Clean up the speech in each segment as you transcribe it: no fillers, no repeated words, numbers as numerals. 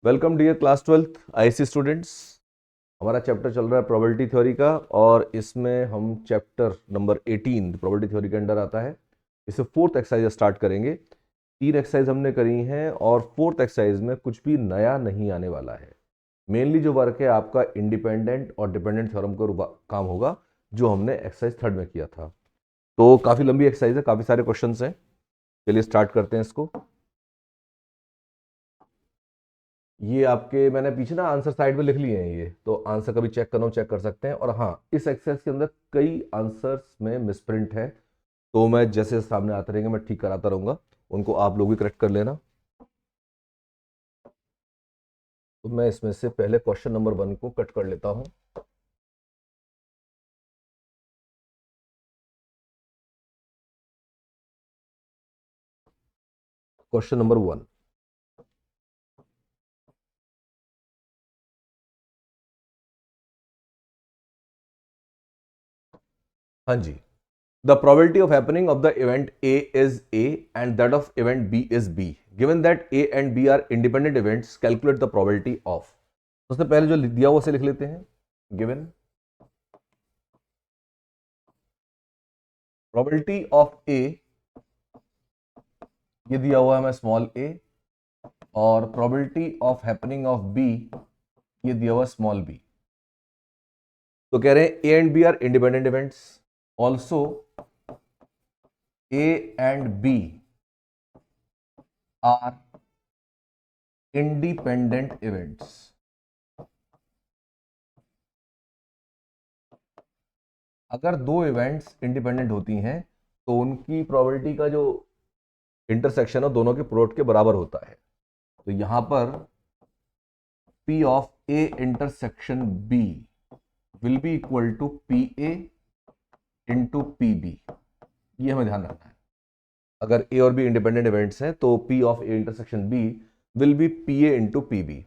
Welcome dear class 12th IC students. हमारा chapter चल रहा है प्रोबेबिलिटी थ्योरी का और इसमें हम चैप्टर नंबर 18 प्रोबेबिलिटी थ्योरी के अंडर आता है। इसे फोर्थ एक्सरसाइज स्टार्ट करेंगे। 3 एक्सरसाइज हमने करी हैं और फोर्थ एक्सरसाइज में कुछ भी नया नहीं आने वाला है। मेनली जो वर्क है आपका इंडिपेंडेंट और डिपेंडेंट थ्योरम का काम होगा जो हमने एक्सरसाइज थर्ड में किया था। तो काफ़ी लंबी एक्सरसाइज है, काफ़ी सारे क्वेश्चन हैं। चलिए स्टार्ट करते हैं इसको। ये आपके मैंने पीछे ना आंसर साइड में लिख लिए हैं, ये तो आंसर कभी चेक करना हो चेक कर सकते हैं। और हाँ, इस एक्सरसाइज के अंदर कई आंसर्स में मिसप्रिंट है, तो मैं जैसे सामने आते रहेंगे मैं ठीक कराता रहूंगा, उनको आप लोग भी करेक्ट कर लेना। तो मैं इसमें से पहले क्वेश्चन नंबर 1 को कट कर लेता हूं। Question number 1। हाँ जी। The probability of happening of the event A is A and that of event B is B. Given that A and B are independent events, calculate the probability of. सबसे पहले जो दिया हुआ उसे लिख लेते हैं। Given probability of A, ये दिया हुआ है मैं स्मॉल a, और probability of happening of B ये दिया हुआ स्मॉल b। तो कह रहे हैं A and B are independent events. Also A and B are independent events. अगर दो इवेंट्स इंडिपेंडेंट होती हैं तो उनकी प्रोबेबिलिटी का जो इंटरसेक्शन है दोनों के प्रोडक्ट के बराबर होता है। तो यहां पर P of A intersection B will be equal to PA into PB। ये हमें ध्यान रखना है। अगर A और B इंडिपेंडेंट इवेंट्स हैं तो P of A intersection B will be PA into PB।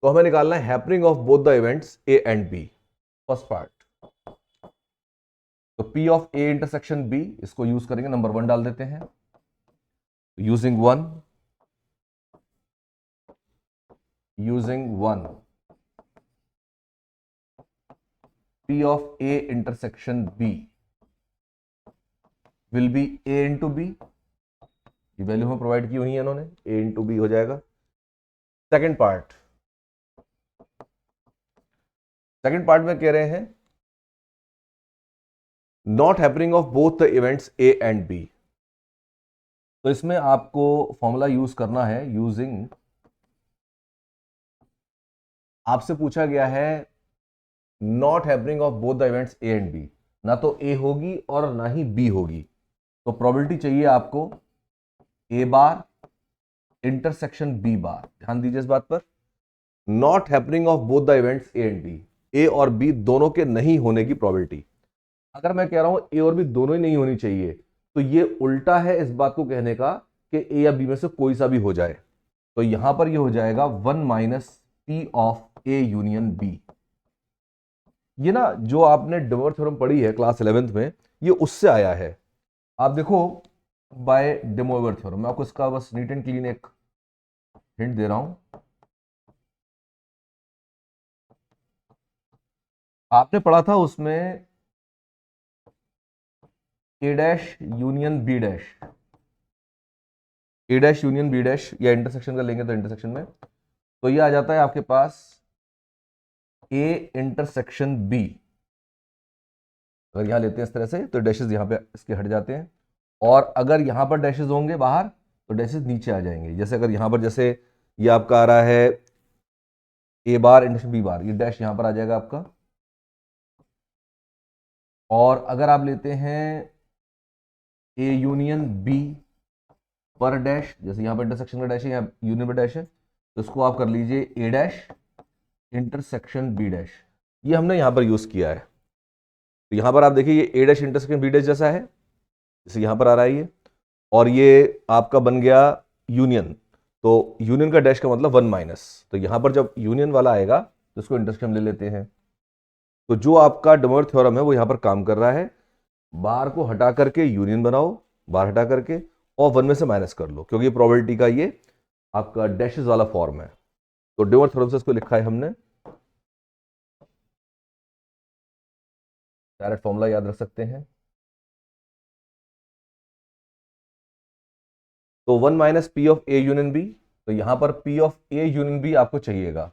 तो हमें निकालना है happening of both the events A and B। First part, तो P of A intersection B इसको यूज करेंगे, नंबर 1 डाल देते हैं। Using 1 P of A intersection B will B A into B। ये वैल्यू में प्रोवाइड की हुई है इन्होंने, A इंटू B हो जाएगा। सेकेंड पार्ट में कह रहे हैं not happening of both the events A and B। तो इसमें आपको फॉर्मूला यूज करना है यूजिंग, आपसे पूछा गया है not happening of both the events A and B, ना तो A होगी और ना ही B होगी। तो प्रोबेबिलिटी चाहिए आपको A बार इंटरसेक्शन B बार। ध्यान दीजिए इस बात पर, not happening of both the events A and B, A और B दोनों के नहीं होने की प्रोबेबिलिटी। अगर मैं कह रहा हूं A और B दोनों ही नहीं होनी चाहिए तो ये उल्टा है इस बात को कहने का कि A या B में से कोई सा भी हो जाए। तो यहां पर ये हो जाएगा 1 minus P of A union B। ये ना जो आपने De Moivre थ्योरम पढ़ी है क्लास 11th में, ये उससे आया है। आप देखो बाय De Moivre थ्योरम, मैं आपको इसका बस नीट एंड क्लीन एक हिंट दे रहा हूं। आपने पढ़ा था उसमें A dash union B dash, A dash union B dash, या इंटरसेक्शन का लेंगे तो इंटरसेक्शन में, तो ये आ जाता है आपके पास A इंटरसेक्शन B। अगर यहां लेते हैं इस तरह से तो डैशेस यहां पे इसके हट जाते हैं, और अगर यहां पर डैशेस होंगे बाहर तो डैशेस नीचे आ जाएंगे। जैसे अगर यहां पर जैसे ये आपका आ रहा है A बार इंटरसेक्शन B बार, ये डैश यहां पर आ जाएगा आपका। और अगर आप लेते हैं A यूनियन B पर डैश, जैसे यहां पर इंटरसेक्शन का डैश है, यहाँ यूनियन पर डैश है, तो इसको आप कर लीजिए A dash intersection B dash. ये हमने यहां पर यूज किया है। तो यहां पर आप देखिए ये A dash intersection B dash जैसा है, जैसे यहां पर आ रहा है ये, और ये आपका बन गया यूनियन। तो यूनियन का डैश का मतलब 1 माइनस, तो यहां पर जब यूनियन वाला आएगा तो इसको इंटरसेक्शन ले लेते हैं। तो जो आपका De Moivre थ्योरम है वो यहां पर काम कर रहा है। बार को हटा करके यूनियन बनाओ, बार हटा करके, और 1 में से माइनस कर लो, क्योंकि प्रोबेबिलिटी का ये आपका डैशेस वाला फॉर्म है। तो डे और थ्योरम से इसको लिखा है हमने, डायरेक्ट फॉर्मूला याद रख सकते हैं। तो 1 minus P of A union B, तो यहां पर P of A union B आपको चाहिएगा,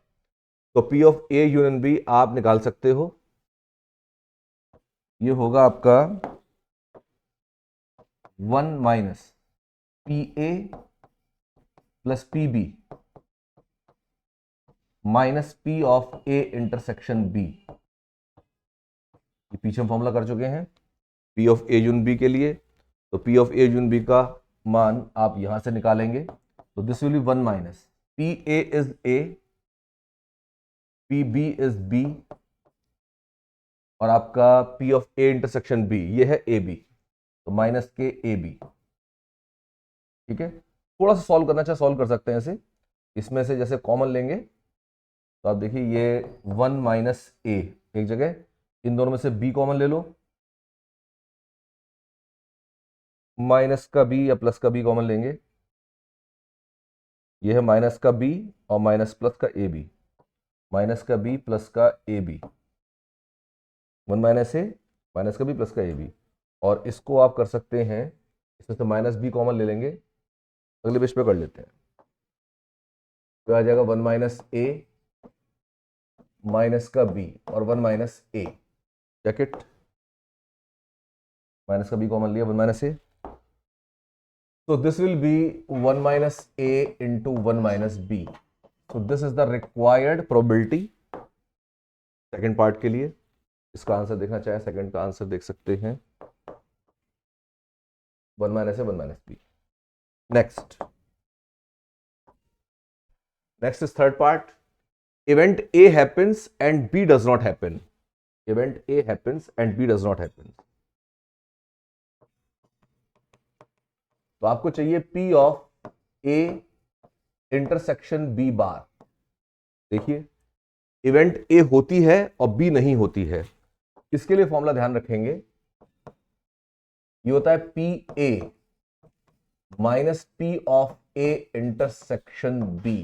तो P of A union B आप निकाल सकते हो, ये होगा आपका 1 minus P A plus P B minus P of A intersection B. पीछे हम फॉर्मूला कर चुके हैं P of A union B के लिए, तो P of A union B का मान आप यहां से निकालेंगे, तो this will be 1 minus P A is A, P B is B, और आपका P of A intersection B ये है ए बी, तो माइनस के ए बी। ठीक है, थोड़ा सा सॉल्व करना चाहे सॉल्व कर सकते हैं ऐसे, इसमें से जैसे कॉमन लेंगे तो आप देखिए ये 1 माइनस ए, एक जगह इन दोनों में से बी कॉमन ले लो, माइनस का बी या प्लस का बी कॉमन लेंगे, ये है माइनस का बी और माइनस प्लस का ए बी, माइनस का बी प्लस का A B, 1 minus A minus का बी प्लस का ए बी, और इसको आप कर सकते हैं, इसमें से माइनस बी कॉमन ले लेंगे, अगले पेज पे कर लेते हैं, तो आ जाएगा 1 माइनस ए माइनस का बी और 1 माइनस ए, जैकेट माइनस का बी कॉमन लिया 1 minus A, so this will be 1 minus a into 1 minus b, so this is the required probability second part के लिए। इसका आंसर देखना चाहे सेकेंड का आंसर देख सकते हैं 1 minus A 1 minus B. Next is third part, event A happens and B does not happen, event A happens and B does not happen, तो आपको चाहिए P of A intersection B bar. देखिए event A होती है और B नहीं होती है, इसके लिए फॉर्मूला ध्यान रखेंगे, ये होता है PA minus P of A intersection B,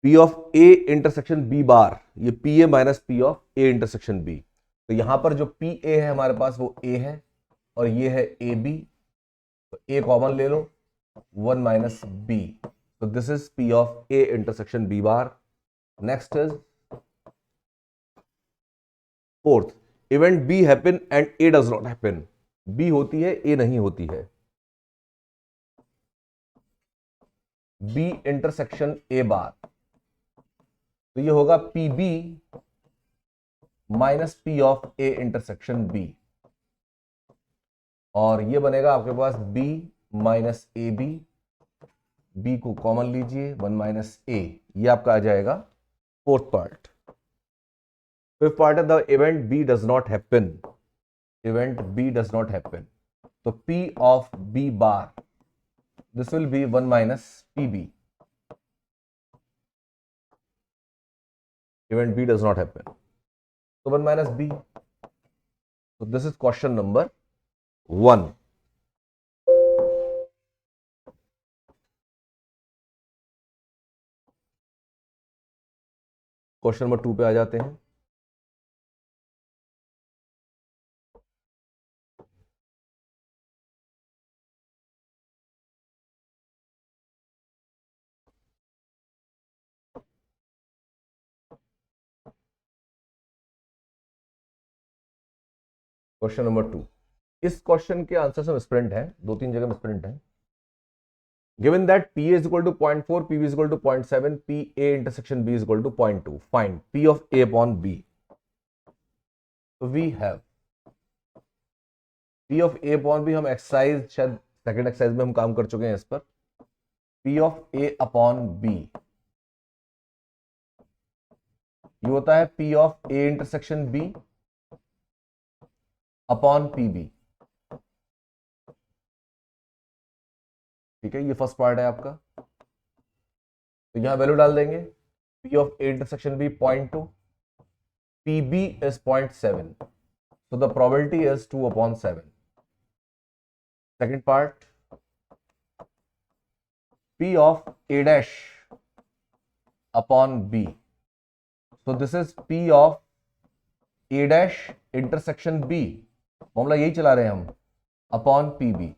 P of A intersection B बार, ये PA minus P of A intersection B। तो यहां पर जो PA है हमारे पास वो A है और ये है ए बी, तो ए कॉमन ले लो 1 माइनस बी, तो this is P of A intersection B bar. Next is fourth, event B happen and A does not happen, B होती है ए नहीं होती है, बी इंटरसेक्शन ए बार, तो ये होगा P B minus P of A intersection B, और ये बनेगा आपके पास b minus A B, B को कॉमन लीजिए 1 माइनस ए, ये आपका आ जाएगा फोर्थ पार्ट। फिफ्थ पार्ट है the event B does not happen, event B does not happen, तो p of b bar this will be 1 minus P B, event B does not happen, तो 1 minus B, तो this is question number 1। Question number 2 पे आ जाते हैं। Question number 2, इस question के answer से misprint है, 2-3 जगह मिसप्रिंट है। Given that P is equal to 0.4, PB is equal to 0.7, PA intersection B is equal to 0.2. Find P of A upon B. So we have P of A upon B, हम exercise शायद second exercise में हम काम कर चुके हैं इस पर। P of A upon B ये होता है P of A intersection B upon PB। ठीक है, ये फर्स्ट पार्ट है आपका, तो यहां वैल्यू डाल देंगे, P of A intersection B 0.2, PB is 0.7, so the probability is 2/7। Second part, P of A dash upon B. So this is P of A dash intersection B, formula यही चला रहे हैं हम, अपॉन PB,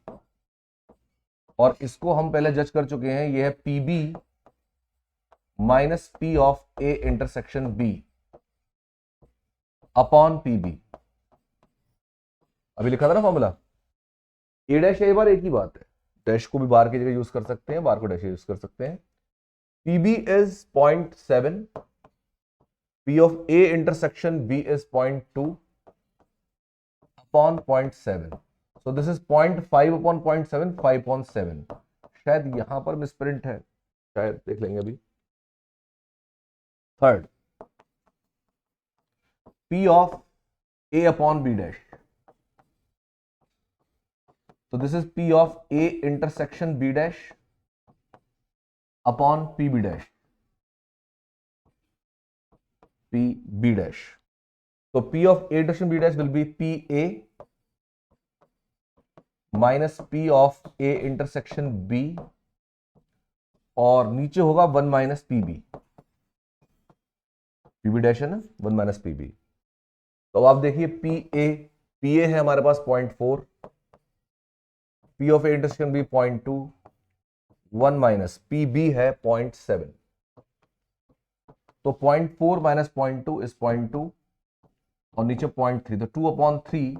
और इसको हम पहले जज कर चुके हैं, ये है PB minus P of A intersection B upon PB। अभी लिखा था ना फॉर्मूला, A डैश A बार एक ही बात है, डैश को भी बार की जगह यूज कर सकते हैं, बार को डैश यूज कर सकते हैं। PB is 0.7, P of A intersection B is 0.2 upon 0.7. So this is 0.5 upon 0.7, 5.7. शायद यहां पर मिसप्रिंट है, शायद देख लेंगे अभी। Third, P of A upon B dash. So this is P of A intersection B dash upon PB dash. PB dash. So P of A intersection B dash will be PA minus P of A intersection B, और नीचे होगा 1 minus PB, PB dash है ना, 1 minus PB। तो अब आप देखिए PA है हमारे पास 0.4, P of A intersection B 0.2, 1 minus PB है 0.7, तो 0.4 माइनस 0.2 इज 0.2, और नीचे 0.3, तो 2/3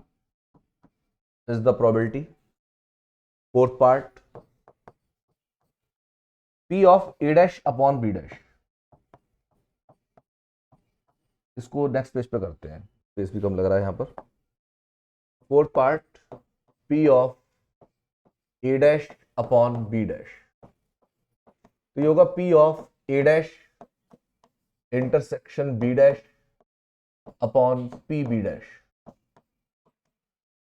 is the probability. Fourth part, P of A dash upon B dash, इसको नेक्स्ट पेज पे करते हैं, पेज भी कम लग रहा है यहां पर। Fourth part, P of A dash upon B dash, तो ये होगा P of A dash intersection B dash upon PB dash।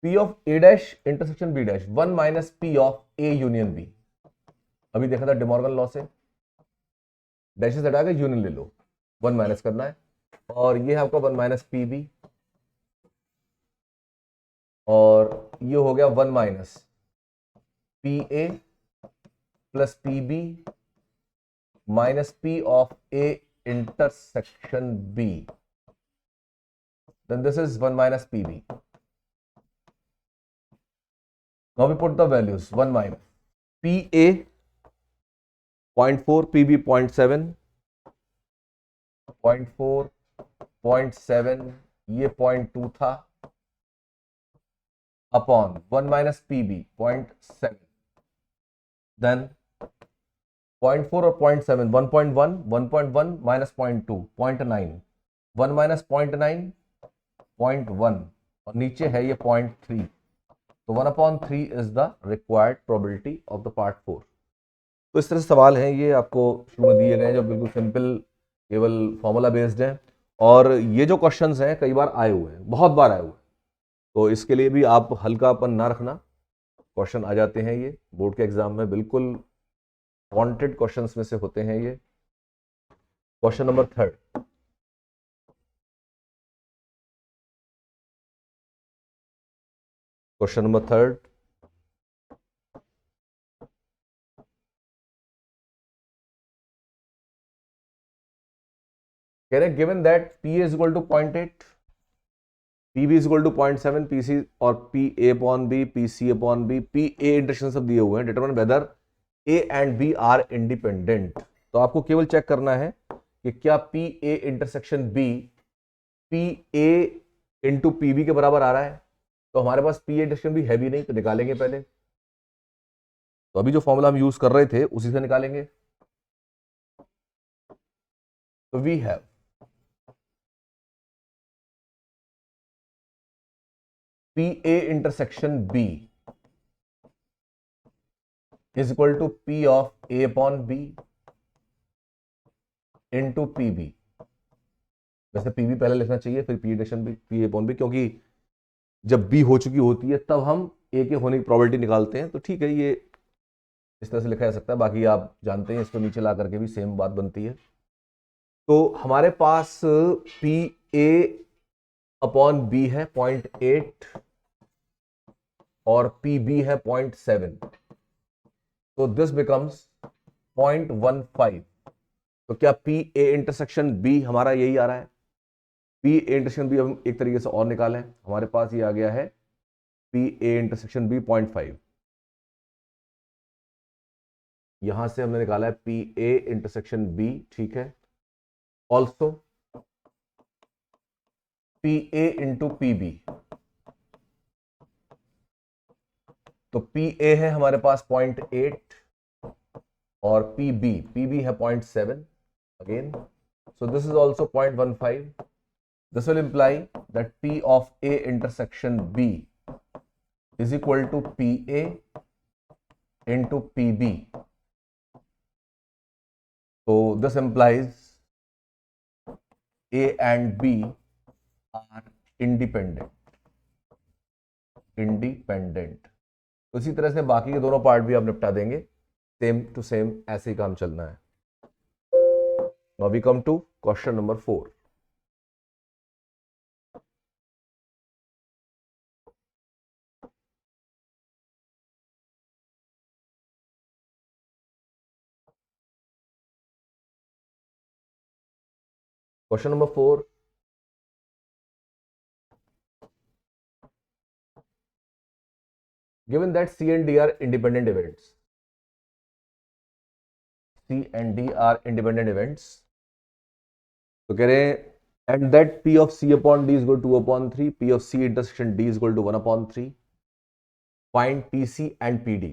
P of A dash intersection B dash 1 minus P of A union B, अभी देखा था De Morgan law से, dashes हटा के union ले लो, 1 माइनस करना है, और ये है आपका 1 माइनस PB, और ये हो गया 1 minus PA plus PB minus P of A intersection B, then this is 1 minus PB. Now we put the values, 1 minus PA 0.4, PB 0.7, 0.4, 0.7, ये 0.2 था, अपॉन 1 minus PB 0.7, then 0.4 और 0.7, 1.1, 1.1 minus 0.2, 0.9, 1 minus 0.9, 0.1, और नीचे है ये 0.3, तो 1/3 is the required probability of the part 4। तो इस तरह से सवाल हैं, ये आपको शुरू में दिए गए हैं, जो बिल्कुल सिंपल केवल फॉर्मूला बेस्ड हैं, और ये जो क्वेश्चंस हैं कई बार आए हुए हैं, बहुत बार आए हुए हैं, तो इसके लिए भी आप हल्कापन ना रखना, क्वेश्चन आ जाते हैं ये बोर्ड के एग्जाम में, बिल्कुल वांटेड क्वेश्चंस में से होते हैं ये। क्वेश्चन नंबर 3, क्वेश्चन नंबर 3, कह रहे given that P is equal to 0.8, PB is equal to 0.7, PC और PA upon B, PC upon B, PA intersection सब दिए हुए हैं, determine whether A and B are independent. तो आपको केवल चेक करना है कि क्या PA intersection B PA into PB के बराबर आ रहा है, तो हमारे पास PA इंटरसेक्शन भी है भी नहीं, तो निकालेंगे पहले, तो अभी जो फॉर्मूला हम यूज कर रहे थे उसी से निकालेंगे। तो we have PA intersection B is equal to P of A upon B into PB। वैसे PB पहले लिखना चाहिए, फिर P intersection B, P upon B, क्योंकि जब B हो चुकी होती है तब हम A के होने की प्रोबेबिलिटी निकालते हैं, तो ठीक है, ये इस तरह से लिखा जा सकता है, बाकी आप जानते हैं इसको नीचे ला करके भी सेम बात बनती है। तो हमारे पास PA अपॉन B है 0.8 और PB है 0.7, तो दिस बिकम्स 0.15। तो क्या पी ए इंटरसेक्शन बी हमारा यही आ रहा है? पी ए इंटरसेक्शन बी हम एक तरीके से और निकालें, हमारे पास ये आ गया है पी ए इंटरसेक्शन बी 0.5। यहां से हमने निकाला है पी ए इंटरसेक्शन बी, ठीक है। Also P A into P B, तो पी ए है हमारे पास 0.8 और पी बी है 0.7 again, so this is also 0.15. This will imply that P of A intersection B is equal to PA into PB. So this implies A and B are independent. उसी तरह से बाकी के दोनों पार्ट भी आप निपटा देंगे, सेम टू सेम ऐसे ही काम चलना है। Now we come to question number 4. Question number 4. Given that C and D are independent events, C and D are independent events, तो कह रहे हैं and that P of C upon D is equal to 2/3, P of C intersection D is equal to 1/3, find PC and PD.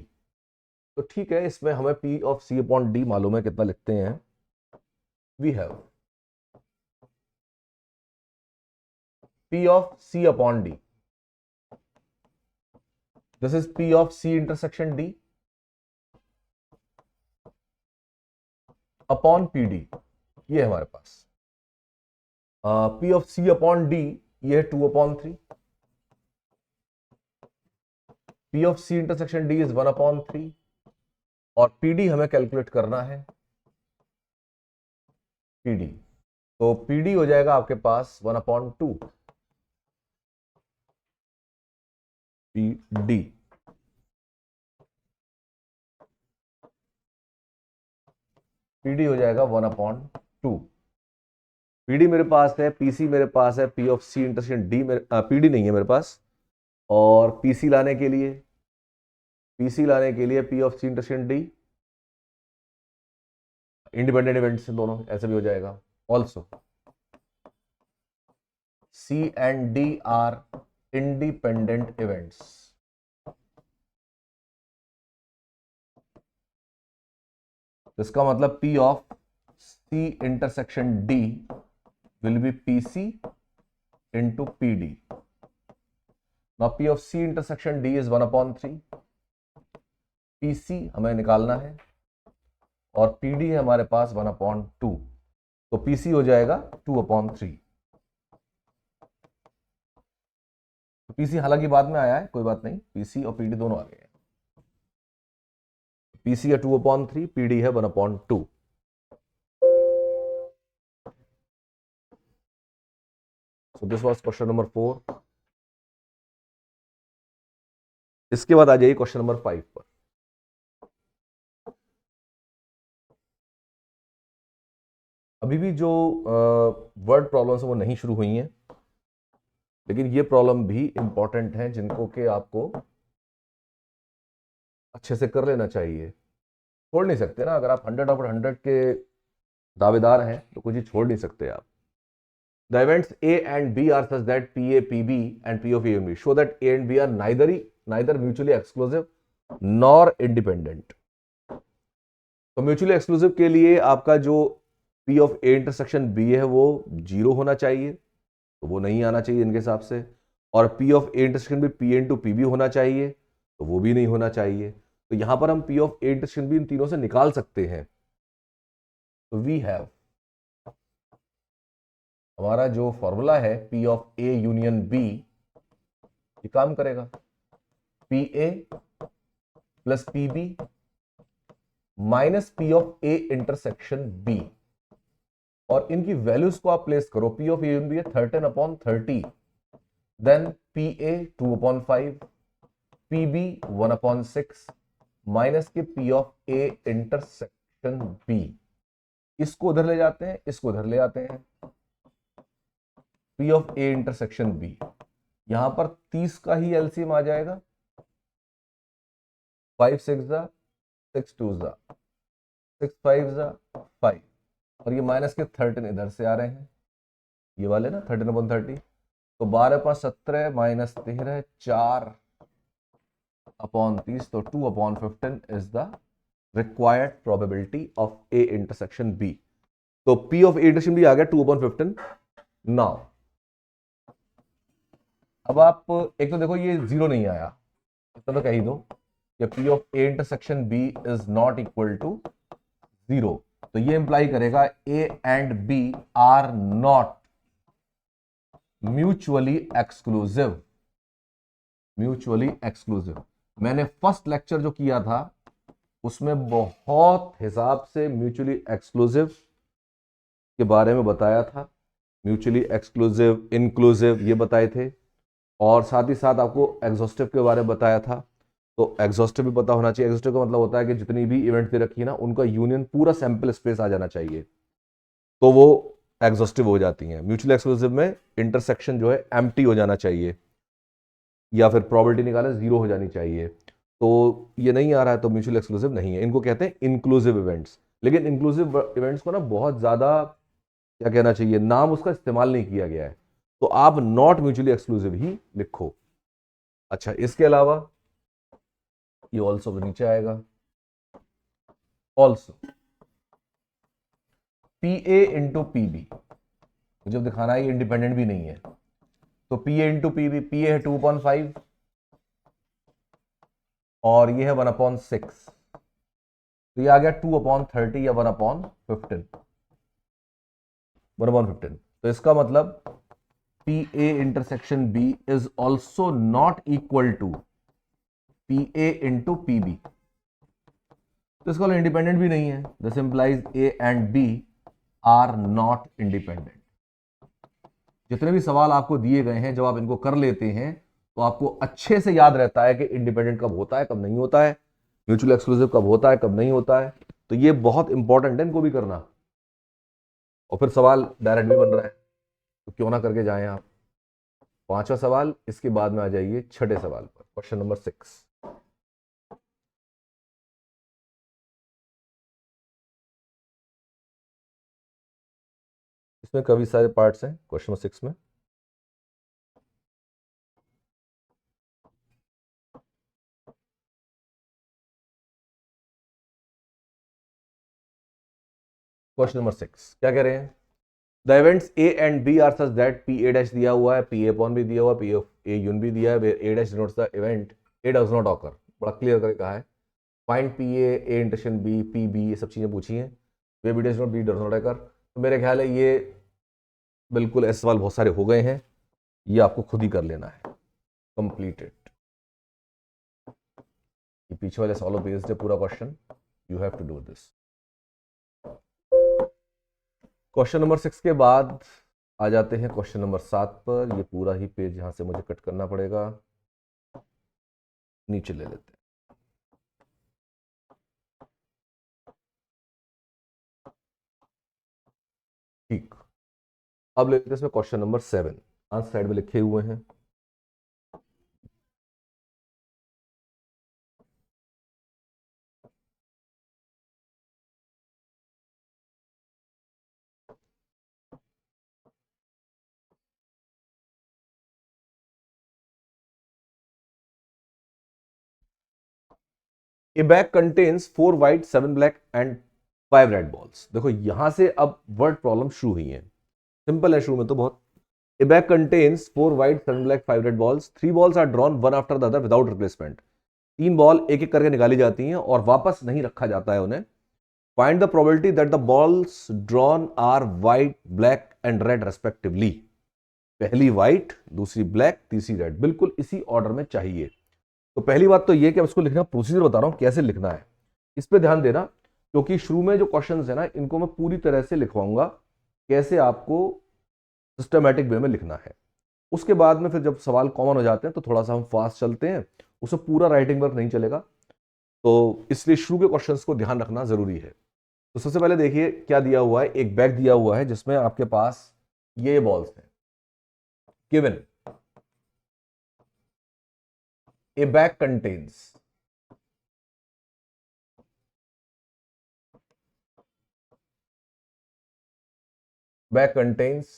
तो ठीक है, इसमें हमें P of C upon D मालूम है, कितना लिखते हैं? We have P of C upon D. This is P of C intersection D upon PD. ये है हमारे पास P of C upon D, ये है 2/3. P of C intersection D is 1/3 और PD हमें कैलकुलेट करना है PD, तो PD हो जाएगा आपके पास 1/2 PD। PD हो जाएगा 1/2। PD मेरे पास है, PC मेरे पास है, P of C intersection D मेरे PD नहीं है मेरे पास, और PC लाने के लिए P of C intersection D independent events से दोनों, ऐसे भी हो जाएगा। Also C and D are independent events. इसका मतलब P of C intersection D will be PC into PD. Now P of C intersection D is 1/3, PC हमें निकालना है और PD है हमारे पास 1/2, तो PC हो जाएगा 2/3। PC हालांकि बाद में आया है, कोई बात नहीं, PC और PD दोनों आ गए हैं। PC है 2/3, PD है 1/2। So this was question number 4. इसके बाद आ जाइए क्वेश्चन नंबर 5 पर। अभी भी जो वर्ड प्रॉब्लम्स वो नहीं शुरू हुई हैं, लेकिन ये प्रॉब्लम भी इंपॉर्टेंट है जिनको कि आपको अच्छे से कर लेना चाहिए, छोड़ नहीं सकते ना। अगर आप 100/100 के दावेदार हैं तो कुछ ही छोड़ नहीं सकते आप। The events A and B are such that PA, PB and P of A and B show that A and B are neither mutually exclusive nor independent. तो म्यूचुअली एक्सक्लूसिव के लिए आपका जो P of A intersection B है वो 0 होना चाहिए, तो वो नहीं आना चाहिए इनके हिसाब से, और P of A intersection B P into PB होना चाहिए, तो वो भी नहीं होना चाहिए। तो यहां पर हम P of A intersection B इन तीनों से निकाल सकते हैं। तो वी हैव, हमारा जो फॉर्मूला है P of A union B, ये काम करेगा। PA plus PB minus P of A intersection B, और इनकी वैल्यूज को आप प्लेस करो। P of A union B है 13/30, देन PA 2/5, PB 1/6 माइनस के P of A intersection intersection B, इसको उधर ले जाते हैं, इसको उधर ले आते हैं, P of A intersection B, यहां पर 30 का ही एलसीएम आ जाएगा, 5 6 जा 6 2 जा 6 5 जा 5, और ये माइनस के 13 इधर से आ रहे हैं, ये वाले ना 13/30, तो 12 5 17 माइनस 13 4/30, तो 2/15 is the required probability of A intersection B. तो P of A intersection B आ गया 2/15। नाउ अब आप एक तो देखो ये 0 नहीं आया, इतना तो कह ही दो कि P of A intersection B is not equal to 0, तो ये इंप्लाई करेगा A and B are not mutually exclusive. Mutually exclusive, मैंने फर्स्ट लेक्चर जो किया था उसमें बहुत हिसाब से म्यूचुअली एक्सक्लूसिव के बारे में बताया था, म्यूचुअली एक्सक्लूसिव, इंक्लूसिव ये बताए थे, और साथ ही साथ आपको एग्जॉस्टिव के बारे में बताया था। तो एग्जॉस्टिव भी पता होना चाहिए। एग्जॉस्टिव का मतलब होता है कि जितनी भी इवेंट दे रखी है ना, उनका यूनियन पूरा सैंपल स्पेस आ जाना चाहिए, तो वो एग्जॉस्टिव हो जाती हैं। म्यूचुअली एक्सक्लूसिव में इंटरसेक्शन जो है एम्प्टी हो जाना चाहिए, या फिर प्रोबेबिलिटी निकालें 0 हो जानी चाहिए। तो ये नहीं आ रहा है तो म्यूचुअली एक्सक्लूसिव नहीं है, इनको कहते हैं इंक्लूसिव इवेंट्स। लेकिन इंक्लूसिव इवेंट्स को ना बहुत ज़्यादा क्या कहना चाहिए, नाम उसका इस्तेमाल नहीं किया गया है, तो आप नॉट म्यूचुअली एक्सक्लूसिव ही लिखो। अच्छा, इसके अलावा ये ऑल्सो नीचे आएगा, also P A into P B, मुझे दिखाना है ये इंडिपेंडेंट भी नहीं है, तो P A into P B, P A है 2/5 और ये है 1/6, तो ये आ गया 2/30 या 1/15, 1/15। तो इसका मतलब P A intersection B is also not equal to P A into P B, तो इसका इंडिपेंडेंट भी नहीं है। This implies A and B are not independent. जितने भी सवाल आपको दिए गए हैं, जब आप इनको कर लेते हैं तो आपको अच्छे से याद रहता है कि इंडिपेंडेंट कब होता है, कब नहीं होता है, म्यूचुअल एक्सक्लूसिव कब होता है, कब नहीं होता है। तो ये बहुत इंपॉर्टेंट है इनको भी करना। और फिर सवाल डायरेक्ट भी बन रहा है, तो क्यों ना करके जाएं आप। 5वां सवाल, इसके बाद में आ जाइए 6ठे सवाल पर, क्वेश्चन नंबर 6। इसमें काफी सारे पार्ट्स हैं क्वेश्चन नंबर 6 में। क्वेश्चन नंबर 6 क्या कह रहे हैं, the events A and B are such that P A dash दिया हुआ है, पी ए पॉन भी दिया हुआ है, पी ऑफ ए यून भी दिया है, A dash denotes the event A does not occur. बड़ा क्लियर करके कहा है, find P A intersection B, P B, ये सब चीजें पूछी हैं, वे B does not, B does not occur. तो मेरे ख्याल है ये बिल्कुल ऐसे सवाल बहुत सारे हो गए हैं, ये आपको खुद ही कर लेना है, कंप्लीटेड। ये पीछे वाले सवालों बेस्ड है पूरा question, you have to do this. Question number 6 के बाद आ जाते हैं क्वेश्चन नंबर 7 पर। ये पूरा ही पेज यहां से मुझे कट करना पड़ेगा, नीचे ले लेते हैं। ठीक, अब ले लेते हैं इसमें क्वेश्चन नंबर 7, आंसर साइड में लिखे हुए हैं। A bag contains 4 white, 7 black and 5 red balls. देखो यहां से अब वर्ड प्रॉब्लम शुरू हुई है, सिंपल है शुरू में तो बहुत। A bag contains 4 white, 7 black, 5 red balls. 3 balls are drawn one after the other without replacement. 3 ball एक एक करके निकाली जाती हैं और वापस नहीं रखा जाता है उन्हें। Find the probability that the balls drawn are white, black and red respectively. पहली व्हाइट, दूसरी ब्लैक, तीसरी रेड, बिल्कुल इसी ऑर्डर में चाहिए। तो पहली बात तो ये कि अब इसको लिखना, प्रोसीजर बता रहा हूं कैसे लिखना है, इस पे ध्यान देना, क्योंकि शुरू में जो क्वेश्चंस है ना, इनको मैं पूरी तरह से लिखवाऊंगा कैसे आपको सिस्टमैटिक वे में लिखना है। उसके बाद में फिर जब सवाल कॉमन हो जाते हैं तो थोड़ा सा हम फास्ट चलते हैं, उससे पूरा राइटिंग वर्क नहीं चलेगा, तो इसलिए शुरू के क्वेश्चंस को ध्यान रखना जरूरी है। तो सबसे पहले देखिए क्या दिया हुआ है, एक बैग दिया हुआ है जिसमें आपके पास ये बॉल्स हैं। Given A bag contains bag contains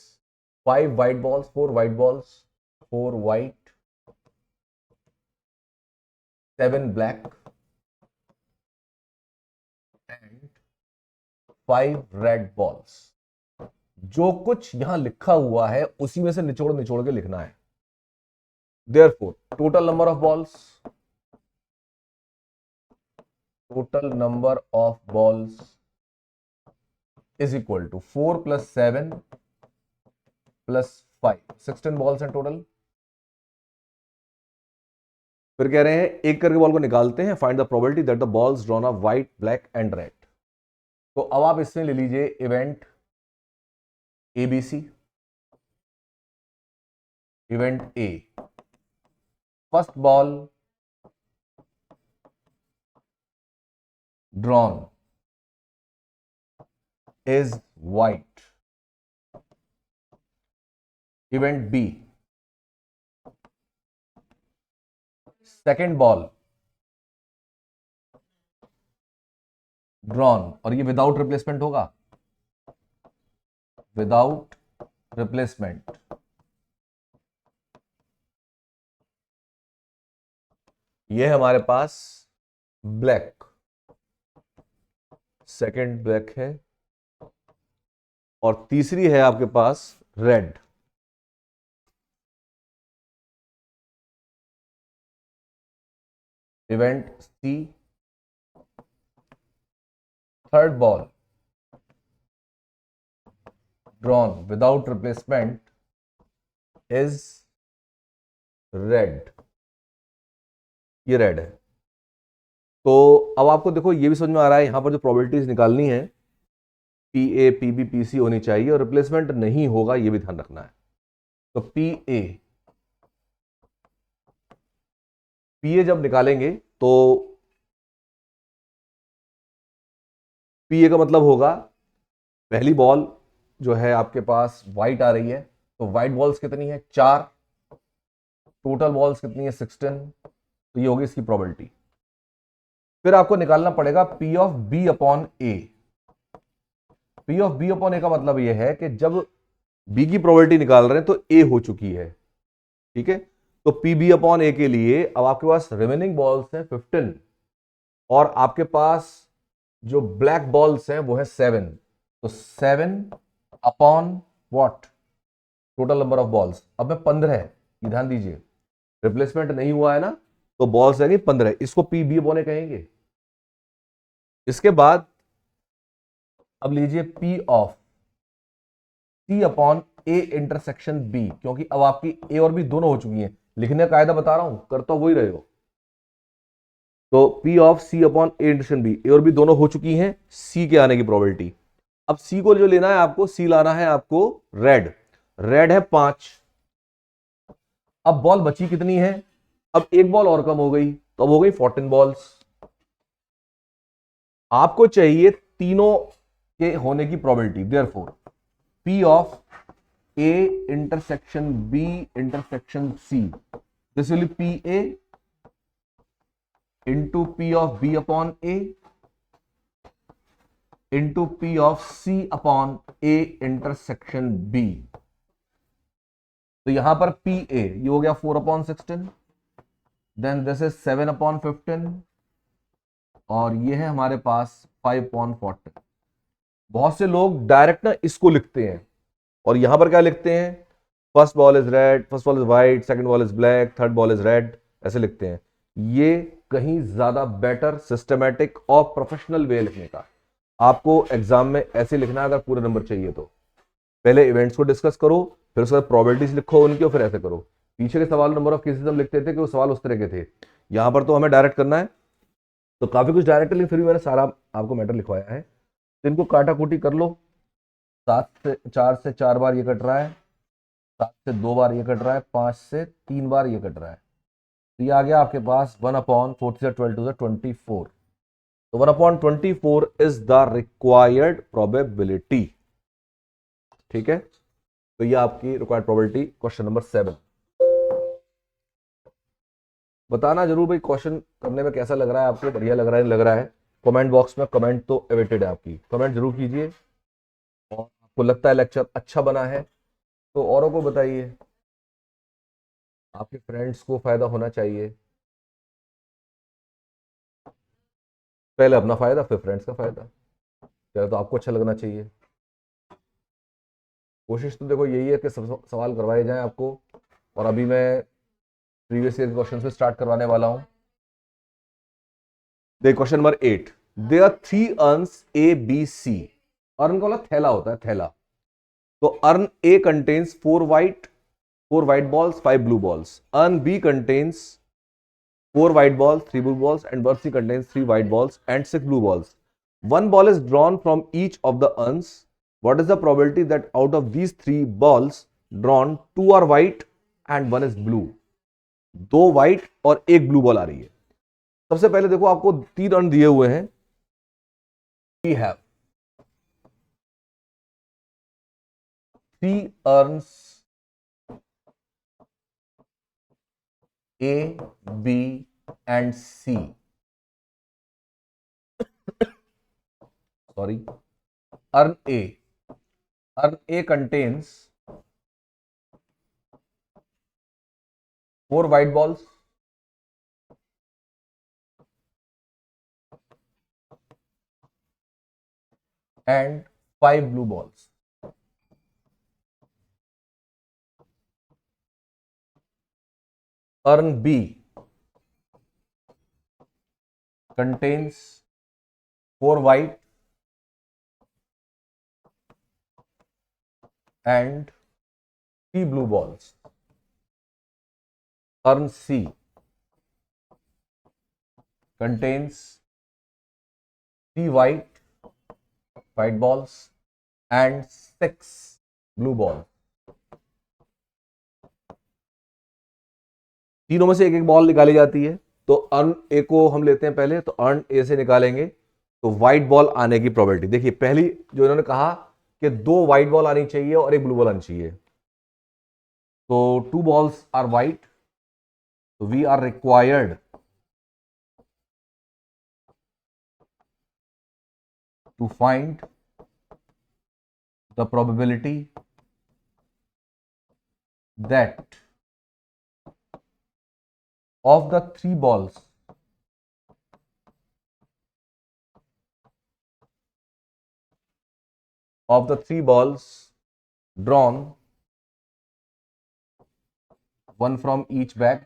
5 white balls, 4 white balls, 4 white, 7 black and 5 red balls। जो कुछ यहां लिखा हुआ है उसी में से निचोड़ निचोड़ के लिखना है। Therefore, total number of balls is equal to 4 plus 7 plus 5, 16 balls हैं टोटल। फिर कह रहे हैं एक करके बॉल को निकालते हैं, find the probability that the balls drawn of white, black and red. तो अब आप इसमें ले लीजिए event ABC, event A, first ball drawn is white, event B, second ball drawn, और ये विदाउट रिप्लेसमेंट होगा, विदाउट रिप्लेसमेंट, ये हमारे पास ब्लैक, सेकंड ब्लैक है, और तीसरी है आपके पास red. Event C, third ball drawn without replacement is red, ये रेड है। तो अब आपको देखो ये भी समझ में आ रहा है, यहां पर जो प्रोबेबिलिटीज निकालनी है PA, PB, PC होनी चाहिए, और रिप्लेसमेंट नहीं होगा ये भी ध्यान रखना है। तो PA जब निकालेंगे तो PA का मतलब होगा पहली बॉल जो है आपके पास व्हाइट आ रही है, तो व्हाइट बॉल्स कितनी है 4, टोटल बॉल्स कितनी है 16, तो ये होगी इसकी प्रोबेबिलिटी। फिर आपको निकालना पड़ेगा P of B upon A। P of B upon A का मतलब ये है कि जब B की प्रोबेबिलिटी निकाल रहे हैं तो A हो चुकी है, ठीक है। तो PB अपॉन A के लिए अब आपके पास रिमेनिंग बॉल्स हैं 15, और आपके पास जो ब्लैक बॉल्स हैं वो है 7, तो 7 upon what, total number of balls. अब में 15 है, ये ध्यान दीजिए, रिप्लेसमेंट नहीं हुआ है ना, तो बॉल्स रहेंगे 15, इसको PB अपॉन A कहेंगे। इसके बाद अब लीजिए P of C upon A intersection B, क्योंकि अब आपकी A और B दोनों हो चुकी हैं, लिखने का कायदा बता रहा हूं, करता वही रहे हो। तो P of C upon A intersection B, A और B दोनों हो चुकी हैं, C के आने की प्रोबेबिलिटी। अब C को जो लेना है आपको, C लाना है आपको रेड, रेड है 5। अब बॉल बची कितनी है, अब एक बॉल और कम हो गई, तो अब हो गई 14 बॉल्स। आपको चाहिए तीनों के होने की probability. Therefore P of A intersection B intersection C, this will be PA into P of B upon A into P of C upon A intersection B। तो यहां पर PA ये हो गया 4 upon 16, then this is 7 upon 15, और ये है हमारे पास 5 अपॉन 14। बहुत से लोग डायरेक्ट ना इसको लिखते हैं, और यहां पर क्या लिखते हैं, first ball is red, first ball is white, second ball is black, third ball is red, ऐसे लिखते हैं। ये कहीं ज्यादा बेटर सिस्टमैटिक और प्रोफेशनल वे लिखने का। आपको एग्जाम में ऐसे लिखना है, अगर पूरे नंबर चाहिए तो पहले इवेंट्स को डिस्कस करो, फिर उसके बाद प्रोबेबिलिटीज लिखो उनकी, और फिर ऐसे करो। पीछे के सवाल नंबर ऑफ केसेस हम लिखते थे कि वो सवाल उस तरह के थे, यहां पर तो हमें डायरेक्ट करना है, तो काफी कुछ डायरेक्ट, लेकिन फिर भी मैंने सारा आपको मैटर लिखवाया है। तो इनको काटा कूटी कर लो, 4 से 4 बार ये कट रहा है, 7 से 2 बार ये कट रहा है, 5 से 3 बार ये कट रहा है, तो ये आ गया आपके पास 1 अपॉन 4 से 12 टू 24। तो 1/24 इज द रिक्वायर्ड प्रोबेबिलिटी। ठीक है, तो ये आपकी रिक्वायर्ड प्रोबेबिलिटी क्वेश्चन नंबर 7। बताना जरूर भाई क्वेश्चन करने में कैसा लग रहा है आपको, बढ़िया लग रहा है, लग रहा है। कमेंट बॉक्स में कमेंट तो अवेटेड है आपकी, कमेंट जरूर कीजिए। और आपको लगता है लेक्चर अच्छा बना है तो औरों को बताइए, आपके फ्रेंड्स को फायदा होना चाहिए। पहले अपना फायदा फिर फ्रेंड्स का फायदा, पहले तो आपको अच्छा लगना चाहिए। कोशिश तो देखो यही है कि सब सवाल करवाए जाएं आपको। और अभी मैं प्रीवियस ईयर के क्वेश्चन से स्टार्ट करवाने वाला हूं। देख question number 8, there are 3 urns A B C. Urn का मतलब थैला होता है, थैला। तो urn A contains 4 white balls, 5 blue balls. Urn B contains 4 white balls, 3 blue balls, and Urn C contains 3 white balls and 6 blue balls. One ball is drawn from each of the urns. What is the probability that out of these 3 balls drawn, 2 are white and 1 is blue? 2 white और 1 blue ball आ रही है। सबसे पहले देखो आपको 3 earn दिए हुए हैं। We have 3 urns A, B and C. Sorry, urn A. Urn A contains 4 white balls, and 5 blue balls. Urn B contains 4 white and 3 blue balls. Urn C contains 3 white balls and 6 blue balls. तीनों में से एक एक ball निकाली जाती है। तो urn ए को हम लेते हैं पहले, तो अर्न ए से निकालेंगे तो व्हाइट बॉल आने की प्रोबेबिलिटी देखिए। पहली जो इन्होंने कहा कि 2 व्हाइट बॉल आनी चाहिए और 1 ब्लू बॉल आनी चाहिए, तो 2 balls आर व्हाइट, तो we are required to find the probability that of the 3 balls drawn, one from each bag,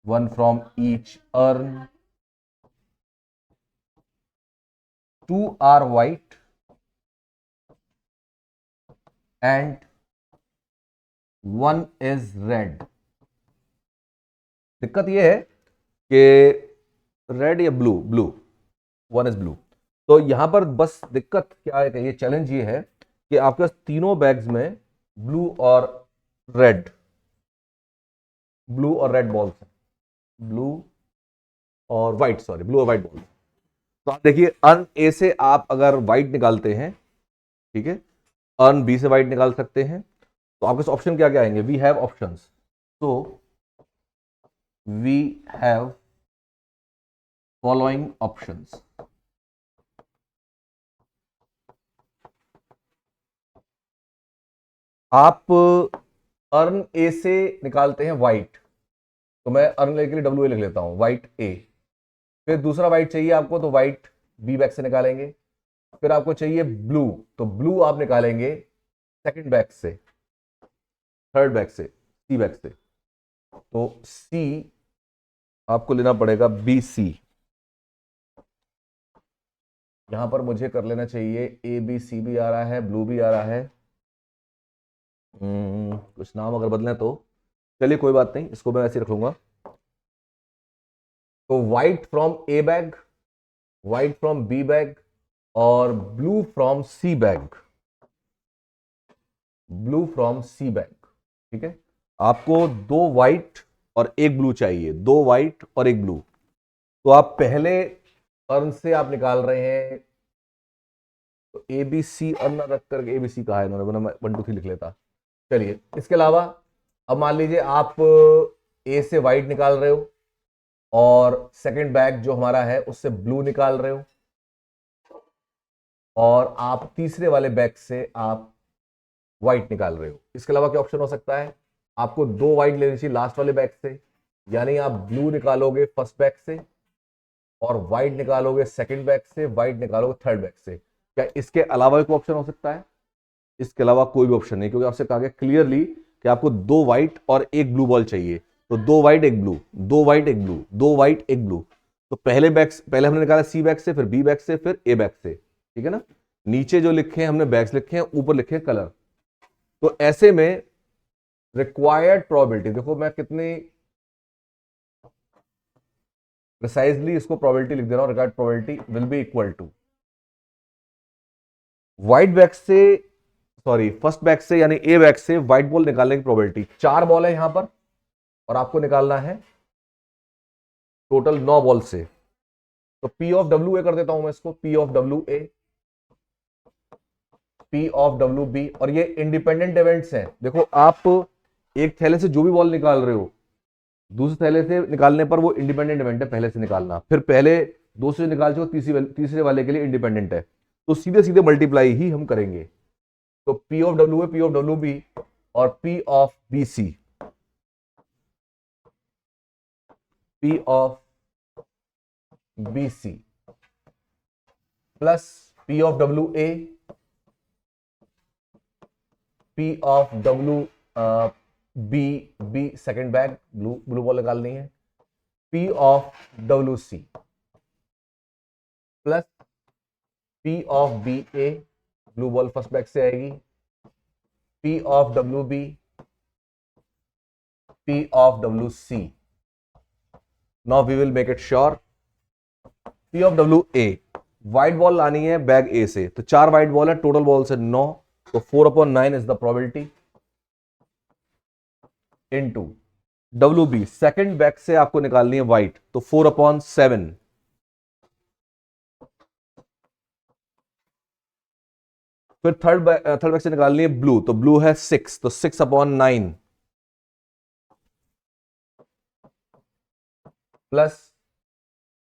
one from each urn, 2 are white and 1 is red. दिक्कत यह है कि रेड या blue, 1 is blue. तो यहां पर बस दिक्कत क्या है कि ये चैलेंज ये है कि आपके पास तीनों बैग्स में ब्लू और रेड बॉल्स हैं, ब्लू और व्हाइट बॉल्स। तो आप देखिए अर्न ए से आप अगर व्हाइट निकालते हैं, ठीक है, अर्न बी से व्हाइट निकाल सकते हैं। तो आपके ऑप्शन क्या क्या आएंगे? वी हैव ऑप्शंस, तो वी हैव फॉलोइंग ऑप्शंस। आप अर्न ए से निकालते हैं व्हाइट, तो मैं अर्न ए के लिए डब्ल्यू ए लिख लेता हूं, व्हाइट ए। फिर दूसरा व्हाइट चाहिए आपको, तो व्हाइट बी बैग से निकालेंगे। फिर आपको चाहिए ब्लू, तो ब्लू आप निकालेंगे सेकंड बैग से, थर्ड बैग से, सी बैग से। तो सी आपको लेना पड़ेगा बी सी। यहां पर मुझे कर लेना चाहिए ए बी सी भी आ रहा है, ब्लू भी आ रहा है। कुछ नाम अगर बदलें तो चलिए कोई बात नहीं, इसको मैं ऐसे रख लूंगा। तो white from A bag, white from B bag और ब्लू फ्रॉम सी बैग, ठीक है। आपको 2 व्हाइट और 1 ब्लू चाहिए, 2 व्हाइट और 1 ब्लू। तो आप पहले अर्न से आप निकाल रहे हैं, तो ABC अर्न रख करके, ABC कहा है इन्होंने, मैं 1 2 3 लिख लेता। चलिए, इसके अलावा अब मान लीजिए आप ए से वाइट निकाल रहे हो और सेकंड बैग जो हमारा है उससे ब्लू निकाल रहे हो, और आप तीसरे वाले बैग से आप व्हाइट निकाल रहे हो। इसके अलावा क्या ऑप्शन हो सकता है? आपको 2 व्हाइट लेनी चाहिए लास्ट वाले बैग से, यानी आप ब्लू निकालोगे फर्स्ट बैग से और व्हाइट निकालोगे सेकंड बैग से, व्हाइट निकालोगे थर्ड बैग से। क्या इसके अलावा कोई ऑप्शन हो सकता है? इसके अलावा कोई भी ऑप्शन नहीं, क्योंकि आपसे कहा गया क्लियरली कि आपको 2 व्हाइट और 1 ब्लू बॉल चाहिए। तो 2 white 1 blue, 2 white 1 blue, 2 white 1 blue. तो पहले हमने निकाला सी बैग से, फिर बी बैग से, फिर ए बैग से, ठीक है ना। नीचे जो लिखे हैं हमने बैग्स लिखे हैं, ऊपर लिखे हैं कलर। तो ऐसे में रिक्वायर्ड प्रोबेबिलिटी, देखो मैं कितनी प्रिसाइजली इसको प्रोबेबिलिटी लिख दे रहा हूं। Required probability will be equal to white bag से, सॉरी फर्स्ट बैग से यानी ए बैग से व्हाइट बॉल निकालने की प्रोबेबिलिटी। 4 बॉल है यहां पर और आपको निकालना है टोटल 9 बॉल से। तो P ऑफ WA कर देता हूं मैं इसको, P of WA, P of WB। और ये इंडिपेंडेंट इवेंट्स हैं। देखो आप एक थैले से जो भी बॉल निकाल रहे हो, दूसरे थैले से निकालने पर वो इंडिपेंडेंट इवेंट है पहले से निकालना, फिर पहले दूसरे निकाल चुके तीसरे वाले के लिए इंडिपेंडेंट है। तो सीधे सीधे मल्टीप्लाई ही हम करेंगे। तो P of WA, P of WB और P of BC, P of BC plus P of WA, P of WB second bag, blue ball निकालनी है, P of WC plus P of BA, blue ball first bag से आएगी, P of WB, P of WC। Now we will make it sure. P of WA, white ball लानी है bag A से, तो 4 white ball है, total ball से 9, तो 4/9 is the probability into WB, second bag से आपको निकालनी है व्हाइट, तो 4/7। फिर थर्ड बैग से निकालनी है ब्लू, तो ब्लू है 6, तो 6/9 प्लस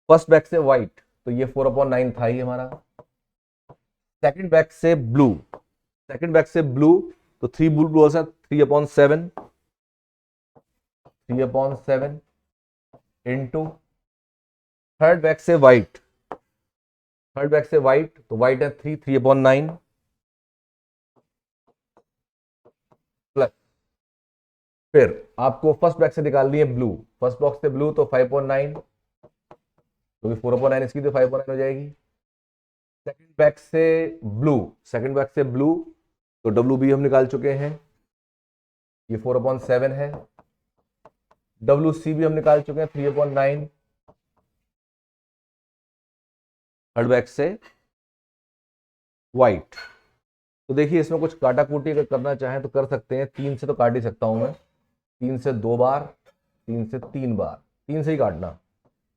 फर्स्ट बैग से व्हाइट, तो ये 4/9 था ही हमारा। सेकंड बैग से ब्लू, तो 3 ब्लू बॉल्स है, 3/7, 3/7 इंटू थर्ड बैग से व्हाइट, तो व्हाइट है 3/9 प्लस, फिर आपको फर्स्ट बैग से निकालनी है ब्लू, फर्स्ट बॉक्स से ब्लू, तो 5/9, तो 4/9 इसकी, तो 5/9 हो जाएगी। सेकंड बैग से ब्लू, तो WB हम निकाल चुके हैं, ये 4/7 है। WC भी हम निकाल चुके हैं, 3/9। थर्ड बैग से व्हाइट, तो देखिए इसमें कुछ काटा कूटी अगर करना चाहें तो कर सकते हैं। 3 से तो काट ही सकता हूं मैं, 3 से 2 बार, 3 से 3 बार, 3 से ही काटना,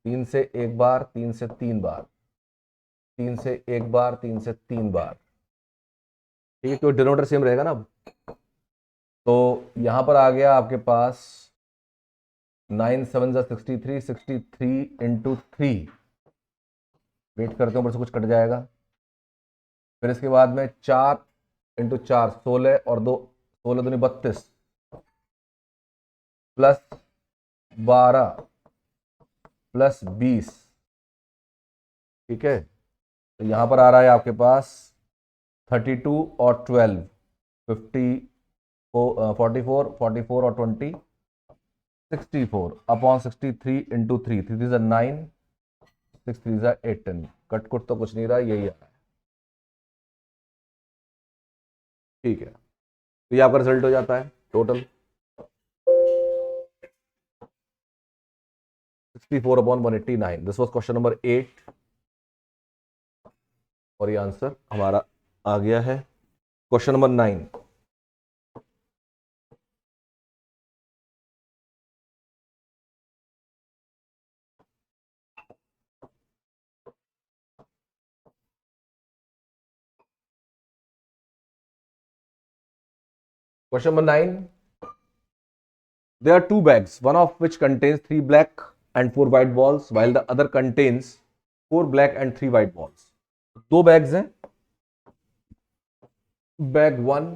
3 से 1 बार, 3 से 3 बार, 3 से 1 बार, 3 से 3 बार, ठीक है, क्योंकि डिनोमिनेटर सेम रहेगा ना। तो यहां पर आ गया आपके पास 9 7 63, 63 इंटू 3, वेट करते हैं ऊपर से कुछ कट जाएगा। फिर इसके बाद में 4 इंटू 4 16 और 2, 16 दूनी 32 प्लस 12 प्लस 20, ठीक है। तो यहां पर आ रहा है आपके पास 32 और 12, 44 44 और 20, 64/63 इंटू 3, 3 3 9, 6 3 18, कट कुट तो कुछ नहीं रहा, यही आ रहा है, ठीक है। तो ये आपका रिजल्ट हो जाता है total 64/189। This was question number 8 और ये आंसर हमारा आ गया है। Question number 9, Question number 9. There are two bags, one of which contains 3 black and 4 white balls, while the other contains 4 black and 3 white balls. दो bags हैं, bag 1,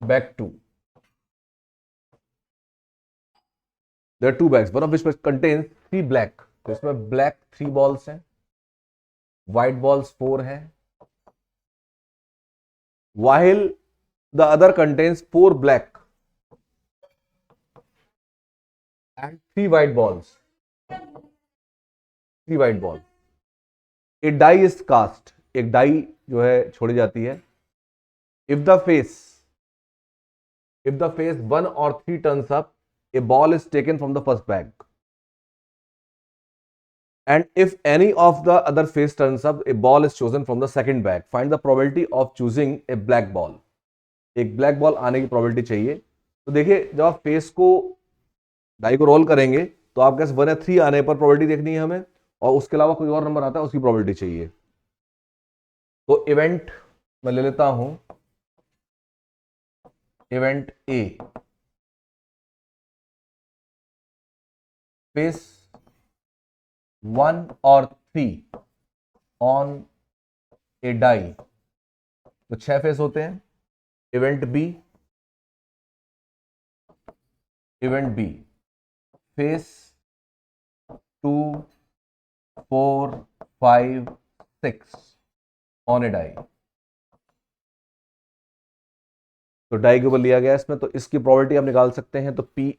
bag 2. There are two bags, one of which contains 3 black. तो इसमें black 3 balls हैं, white balls 4 हैं, while the other contains 4 black and 3 white balls. 3 white balls. A die is cast. एक die जो है छोड़ी जाती है. If the face 1 or 3 turns up, a ball is taken from the first bag. And if any of the other face turns up, a ball is chosen from the second bag. Find the probability of choosing a black ball. एक black ball आने की probability चाहिए. तो देखिए, जब आप face को die को रोल करेंगे तो आपके पास 1 या 3 आने पर प्रोबेबिलिटी देखनी है हमें, और उसके अलावा कोई और नंबर आता है उसकी प्रोबेबिलिटी चाहिए. तो इवेंट मैं ले लेता हूं, इवेंट ए, फेस 1 और 3 ऑन ए डाई, तो 6 फेस होते हैं. Event B, face 2, 4, 5, 6 on a die. तो डाई के ऊपर लिया गया इसमें, तो इसकी प्रोबेबिलिटी आप निकाल सकते हैं. तो पी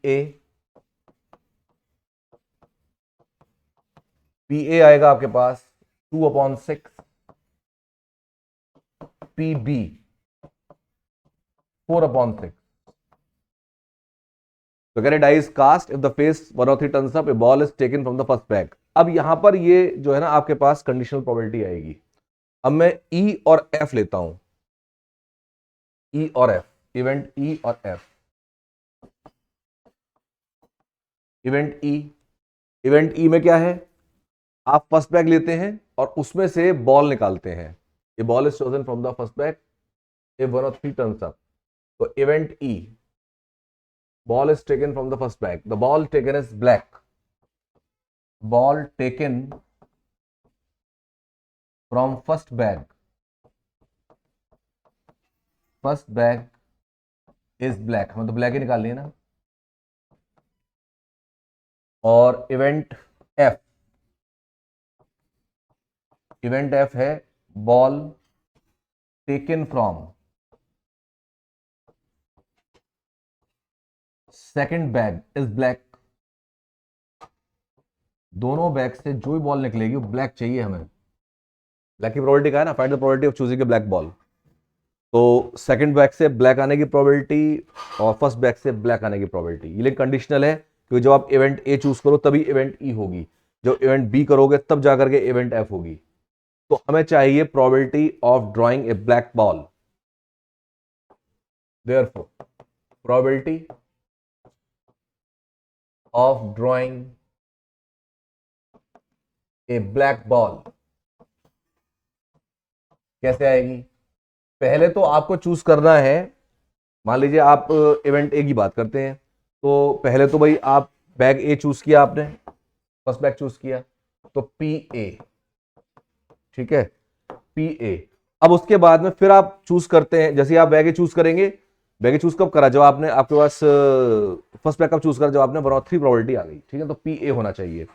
ए आएगा आपके पास 2/6, पी बी 4/6. तो कह रहे die is cast if the face 1 or 3 turns up, a ball is taken from the first bag. अब यहां पर ये जो है ना आपके पास कंडीशनल प्रोबेबिलिटी आएगी. अब मैं ई और एफ लेता हूं, ई और एफ, इवेंट ई और एफ. इवेंट ई में क्या है, आप फर्स्ट बैग लेते हैं और उसमें से बॉल निकालते हैं. A ball is chosen from the first bag if 1 or 3 turns up. तो event E, ball is taken from the first bag. The ball taken is black. Ball taken from first bag. First bag is black. हमें तो black ही निकालनी है ना. और event F है ball taken from second bag is black. दोनों bag से जो भी बॉल निकलेगी वो ब्लैक चाहिए हमें. ब्लैक की प्रोबेबिलिटी का है ना, find the probability of choosing a black ball. तो सेकंड बैग से ब्लैक आने की प्रोबेबिलिटी और फर्स्ट बैग से ब्लैक आने की प्रोबेबिलिटी, ये लेकिन कंडीशनल है, क्योंकि जब आप इवेंट ए चूज करो तभी इवेंट ई होगी, जब इवेंट बी करोगे तब जाकर के इवेंट एफ होगी. तो हमें चाहिए probability of drawing a black ball. Therefore probability of drawing a black ball कैसे आएगी. पहले तो आपको चूज करना है, मान लीजिए आप इवेंट ए की बात करते हैं, तो पहले तो भाई आप बैग ए चूज किया, आपने फर्स्ट बैग चूज किया, तो पी ए, ठीक है, पी ए. अब उसके बाद में फिर आप चूज करते हैं, जैसे आप बैग ए चूज करेंगे, बैग चूज कब करा, जब आपने आपके पास फर्स्ट बैग कब चूज करा, जब आपने 1 और 3 प्रोबेबिलिटी आ गई, ठीक है. तो पी ए होना चाहिए.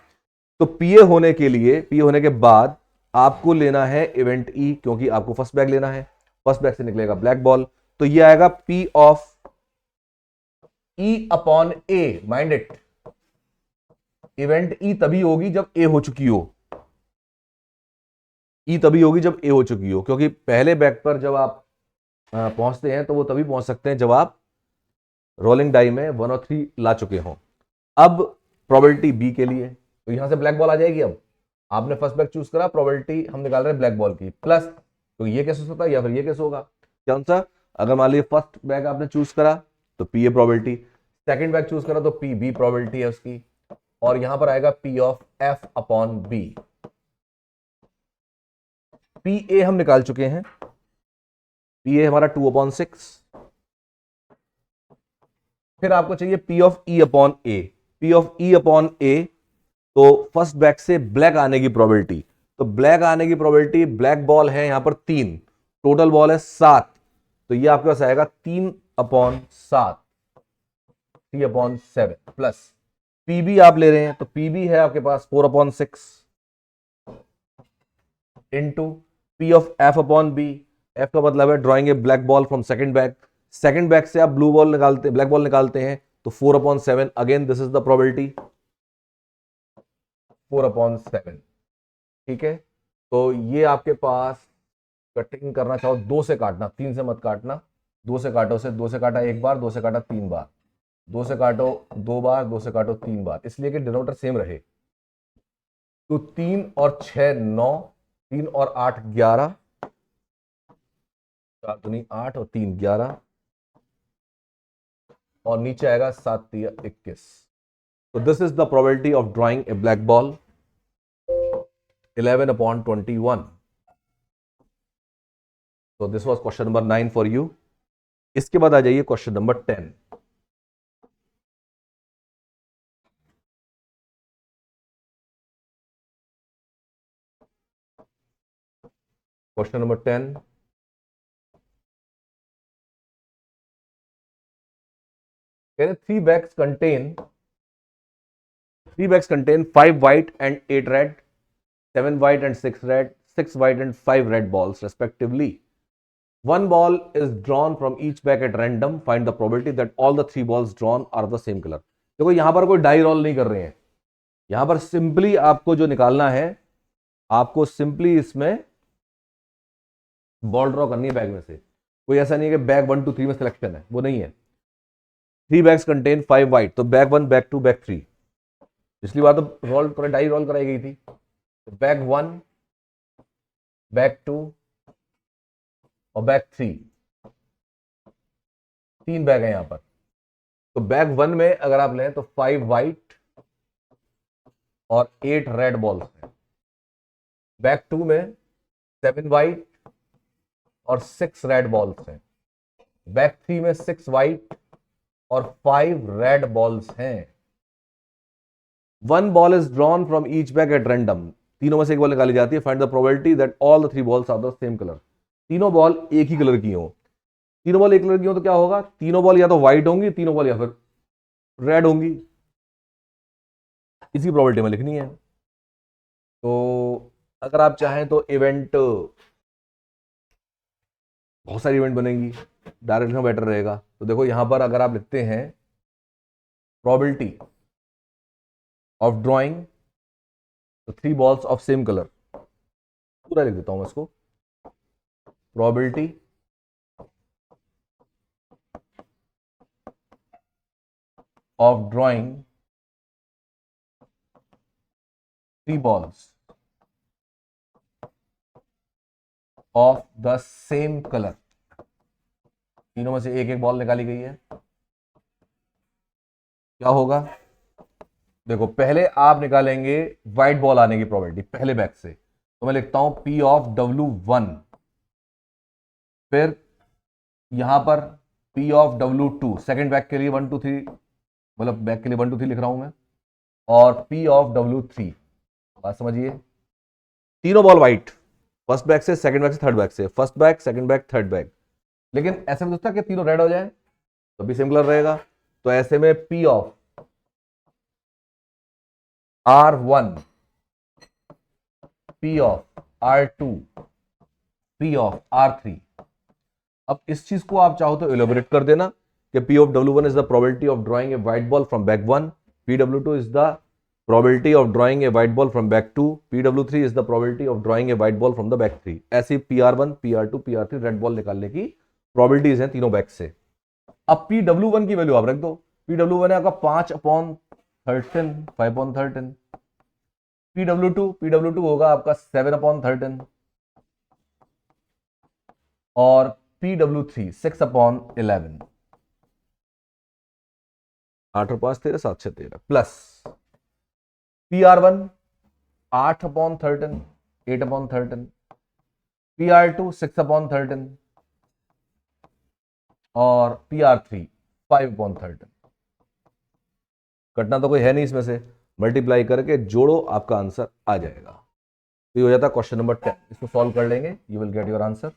तो पी ए होने के लिए, पी होने के बाद आपको लेना है इवेंट ई, क्योंकि आपको फर्स्ट बैग लेना है. फर्स्ट बैग से निकलेगा ब्लैक बॉल, तो ये आएगा P of E upon A. Mind it, event E तभी होगी जब ए हो चुकी हो. ई तभी होगी जब ए हो चुकी हो, क्योंकि पहले बैग पर जब आप पहुंचते हैं तो वो तभी पहुंच सकते हैं जब आप रोलिंग डाई में 1 और 3 ला चुके हों. अब प्रोबेबिलिटी बी के लिए, तो यहां से ब्लैक बॉल आ जाएगी. अब आपने फर्स्ट बैग चूज करा, प्रोबेबिलिटी हम निकाल रहे हैं ब्लैक बॉल की, प्लस, तो ये कैसे होता है या फिर ये कैसे होगा, कौन सा. अगर मान लीजिए फर्स्ट बैग आपने चूज करा तो पी ए प्रोबेबिलिटी, सेकेंड बैग चूज करा तो पी बी प्रोबेबिलिटी है उसकी, और यहां पर आएगा P of F upon B. P A हम निकाल चुके हैं, P है हमारा 2/6। फिर आपको चाहिए P of E upon A। P of E upon A, तो फर्स्ट बैक से ब्लैक आने की प्रोबेबिलिटी, तो ब्लैक आने की प्रोबेबिलिटी, ब्लैक बॉल है यहां पर 3, टोटल बॉल है 7, तो ये आपके पास आएगा 3/7, 3/7 प्लस पीबी आप ले रहे हैं, तो पीबी है आपके पास 4/6 into P of F upon B. F का मतलब है drawing a black ball from second bag, second bag से आप ब्लू बॉल निकालते, ब्लैक बॉल निकालते हैं, तो 4/7, again this is the probability 4/7। ठीक है, तो ये आपके पास कटिंग करना चाहो 2 से काटना, 3 से मत काटना, 2 से काटो, से 2 से काटा 1 बार, 2 से काटा 3 बार, 2 से काटो 2 बार, 2 से काटो 3 बार, इसलिए कि डिनोमिनेटर सेम रहे। तो 3 और 6 9, 3 और 8 11, 4 दूनी 8 और 3 11, और नीचे आएगा 7 3 21। तो this is the probability of drawing a black ball 11/21। तो this was question number 9 for you. इसके बाद आ जाइए क्वेश्चन नंबर 10। क्वेश्चन नंबर 10, कह रहे three bags contain 5 white and 8 red, 7 white and 6 red, 6 white and 5 red balls respectively. One ball is drawn from each bag at random. Find the probability that all the 3 balls drawn are the same color. देखो यहां पर कोई die roll नहीं कर रहे हैं, यहां पर सिंपली आपको जो निकालना है, आपको सिंपली इसमें बॉल ड्रॉ करनी है बैग में से। कोई ऐसा नहीं है कि बैग 1 2 3 में सिलेक्शन है, वो नहीं है। 3 bags contain 5 white, तो बैग 1 बैग 2 बैग 3, पिछली बार तो रोल डाई रोल कराई गई थी, तो बैग 1 बैग 2 और बैग 3, 3 बैग है यहां पर। तो बैग 1 में अगर आप लें तो 5 वाइट और 8 रेड बॉल्स हैं। बैग 2 में 7 वाइट और 6 रेड बॉल्स हैं। बैग 3 में 6 वाइट और 5 रेड बॉल्स हैं। 1 ball is drawn from each bag at random, तीनों में से एक बॉल निकाली जाती है। Find the probability that all the 3 balls are the same colour. तीनों बॉल एक ही कलर की हो, तीनों बॉल एक कलर की हो तो क्या होगा, तीनों बॉल या तो व्हाइट होंगी, तीनों बॉल या फिर रेड होंगी। इसी प्रोबेबिलिटी में लिखनी है। तो अगर आप चाहें तो इवेंट, बहुत सारी इवेंट बनेंगी, डायरेक्ट लिखना बेटर रहेगा। तो देखो यहां पर अगर आप लिखते हैं प्रोबेबिलिटी ऑफ ड्रॉइंग तो 3 बॉल्स ऑफ सेम कलर, पूरा लिख देता हूं मैं इसको, probability of drawing 3 balls of the same colour, तीनों में से एक एक बॉल निकाली गई है। क्या होगा, देखो पहले आप निकालेंगे व्हाइट बॉल आने की प्रोबेबिलिटी पहले बैग से, तो मैं लिखता हूं P ऑफ W1, फिर यहां पर P of W2, second bag के लिए 1 2 3, मतलब बैग के लिए 1 2 3 लिख रहा हूं मैं, और P ऑफ W3। बात समझिए, तीनों बॉल व्हाइट, फर्स्ट बैग से, सेकंड बैग से, थर्ड बैग से, first bag second bag third bag. लेकिन ऐसे में सोचता कि तीनों रेड हो जाए तो भी सिमिलर रहेगा। तो ऐसे में P of R1, P of R2, P of R3। अब इस चीज को आप चाहो तो एलोबरेट कर देना कि P of W1 is the probability of drawing a white ball from bag 1, PW2 is the probability of drawing a white ball from bag 2, PW3 is the probability of drawing a white ball from the bag 3। ऐसी PR1 PR2 PR3 red ball निकालने की probabilities हैं तीनों bag से। अब PW1 की value आप रख दो, PW1 है आपका 5/13, 5/13। PW2 होगा आपका 7/13 और PW3 6/11। 8 और 5 13, 7 6 13 प्लस PR1 8/13, 8/13, PR2 6/13, और PR3 5/13। कटना तो कोई है नहीं इसमें से, मल्टीप्लाई करके जोड़ो, आपका आंसर आ जाएगा। तो ये हो जाता है क्वेश्चन नंबर 10। इसको सॉल्व कर लेंगे, you will get your answer.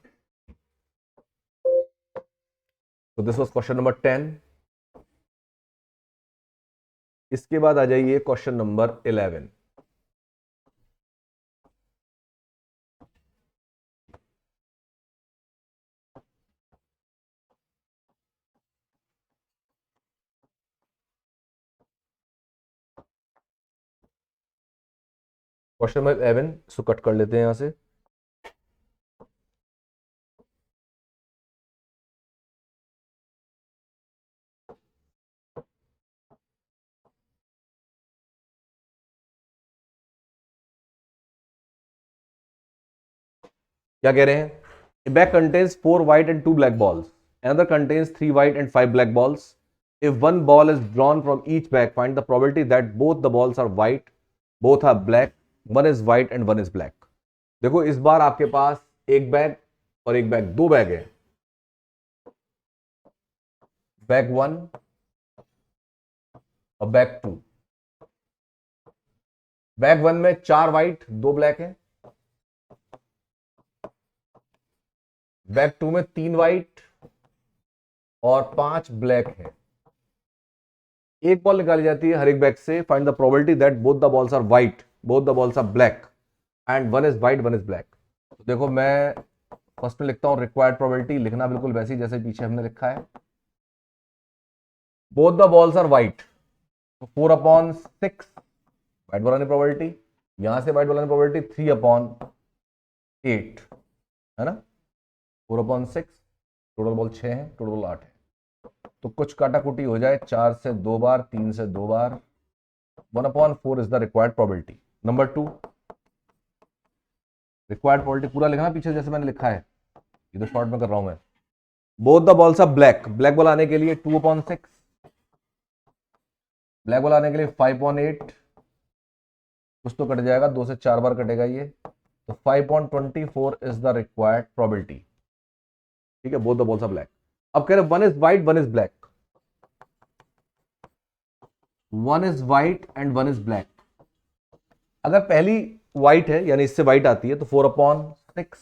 तो दिस वाज क्वेश्चन नंबर 10। इसके बाद आ जाइए क्वेश्चन नंबर 11। क्वेश्चन नंबर 11, इसको कट कर लेते हैं यहां से। क्या कह रहे हैं? A bag contains 4 white and 2 black balls. Another contains 3 white and 5 black balls. If one ball is drawn from each bag, find the probability that both the balls are white, both are black, one is white and one is black. देखो इस बार आपके पास एक bag और एक bag, दो bag है। Bag 1 और bag 2। Bag 1 में 4 व्हाइट 2 ब्लैक है। बैग 2 में 3 व्हाइट और 5 ब्लैक है। एक बॉल निकाली जाती है हर एक बैग से। Find the probability that both the balls are white, both the balls are black and one is white one is black. तो देखो मैं फर्स्ट में लिखता हूं रिक्वायर्ड प्रोबेबिलिटी, लिखना बिल्कुल वैसे ही जैसे पीछे हमने लिखा है। Both the balls are white, तो 4/6 व्हाइट बॉल आने प्रोबेबिलिटी, यहां से व्हाइट बॉल आने प्रोबेबिलिटी 3/8 है ना। 4/6, टोटल बॉल 6 है, टोटल बॉल 8 है। तो कुछ काटाकुटी हो जाए, 4 से 2 बार, 3 से 2 बार, 1/4 is the required probability. Number 2, required probability पूरा लिखना पीछे जैसे मैंने लिखा है, ये तो शॉर्ट में कर रहा हूं मैं। Both the balls are black, black ball आने के लिए 2/6, ब्लैक बॉल आने के लिए 5/8, कुछ तो कट जाएगा, 2 से 4 बार कटेगा ये, तो 5/24 इज द रिक्वायर्ड प्रोबेबिलिटी। ठीक है, both the balls are black. अब कह रहे one is white one is black, one is white and one is black. अगर पहली व्हाइट है यानी इससे व्हाइट आती है तो 4/6,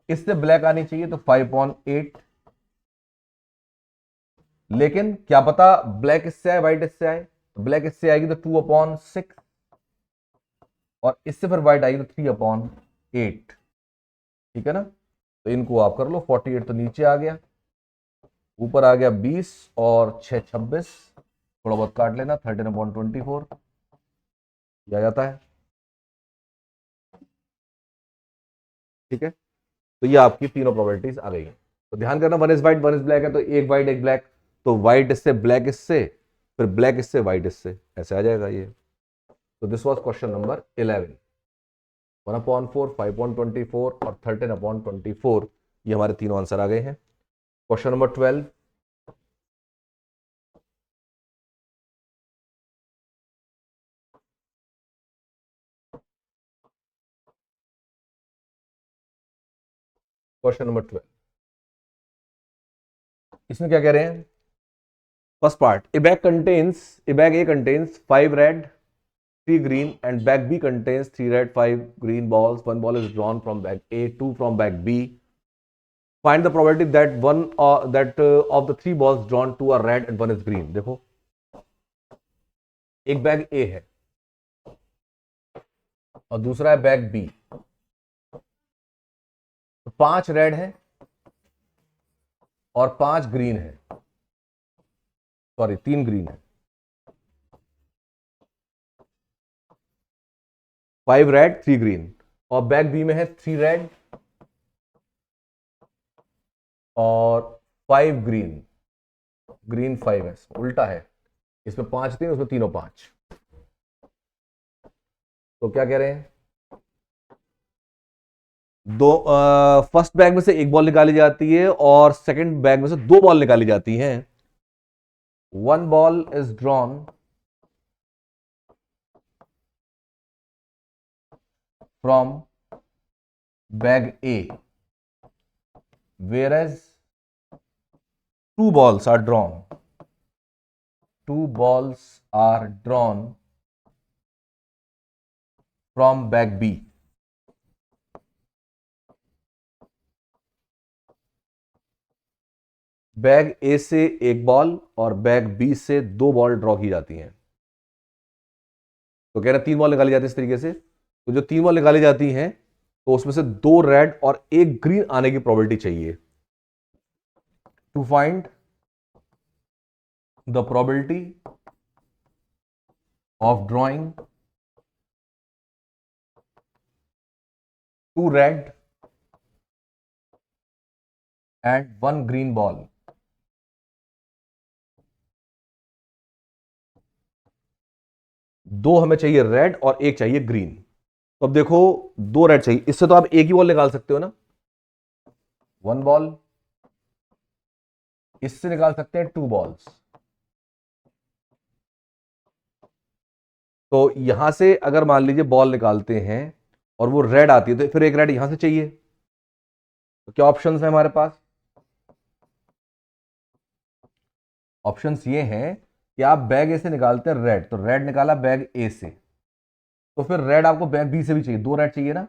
इससे ब्लैक आनी चाहिए तो 5/8, लेकिन क्या पता ब्लैक इससे आए व्हाइट इससे आए, तो ब्लैक इससे आएगी तो 2/6 और इससे फिर व्हाइट आएगी तो 3/8। ठीक है ना, तो इनको आप कर लो। 48 तो नीचे आ गया, ऊपर आ गया 20 और 6 26, थोड़ा बहुत काट लेना, 13/24 आ जाता है। ठीक है, तो ये आपकी तीनों प्रॉपर्टीज आ गई हैं। तो ध्यान करना, one is white one is black है तो एक व्हाइट एक ब्लैक, तो व्हाइट इससे ब्लैक इससे, फिर ब्लैक इससे व्हाइट इससे, ऐसे आ जाएगा ये। तो दिस वाज क्वेश्चन नंबर 11। 1/4, 5/24 और 13/24, ये हमारे तीनों आंसर आ गए हैं। Question number 12। क्वेश्चन नंबर 12, इसमें क्या कह रहे हैं? First part, a bag A contains 5 red, 3 green and bag B contains 3 red, 5 green balls. One ball is drawn from bag A, 2 from bag B. Find the probability that of the 3 balls drawn, 2 are red and 1 is green. देखो एक bag A है और दूसरा है bag B, तो 5 red है और 5 green है, सॉरी 3 ग्रीन है। 5 रेड 3 ग्रीन, और बैग बी में है 3 रेड और 5 ग्रीन, ग्रीन 5 है, उल्टा है, इसमें 5 3 उसमें तीनों 5। तो क्या कह रहे हैं? दो फर्स्ट बैग में से एक बॉल निकाली जाती है और सेकंड बैग में से 2 बॉल निकाली जाती हैं। One ball is drawn from bag A, whereas 2 balls are drawn. 2 balls are drawn from bag B. Bag A से एक बॉल और बैग बी से 2 बॉल ड्रॉ की जाती हैं। तो कह रहे 3 बॉल निकाली जाती है इस तरीके से। तो जो 3 बॉल निकाली जाती हैं तो उसमें से 2 रेड और 1 ग्रीन आने की प्रोबेबिलिटी चाहिए। To find the probability of drawing 2 red and 1 green ball, दो हमें चाहिए रेड और एक चाहिए ग्रीन। तो अब देखो 2 रेड चाहिए, इससे तो आप एक ही बॉल निकाल सकते हो ना, 1 बॉल। इससे निकाल सकते हैं 2 बॉल्स। तो यहां से अगर मान लीजिए बॉल निकालते हैं और वो रेड आती है तो फिर एक रेड यहां से चाहिए। तो क्या ऑप्शंस है हमारे पास? ऑप्शंस ये हैं कि आप बैग ए से निकालते हैं रेड, तो रेड निकाला बैग ए से, तो फिर रेड आपको बैग बी से भी चाहिए, 2 रेड चाहिए ना,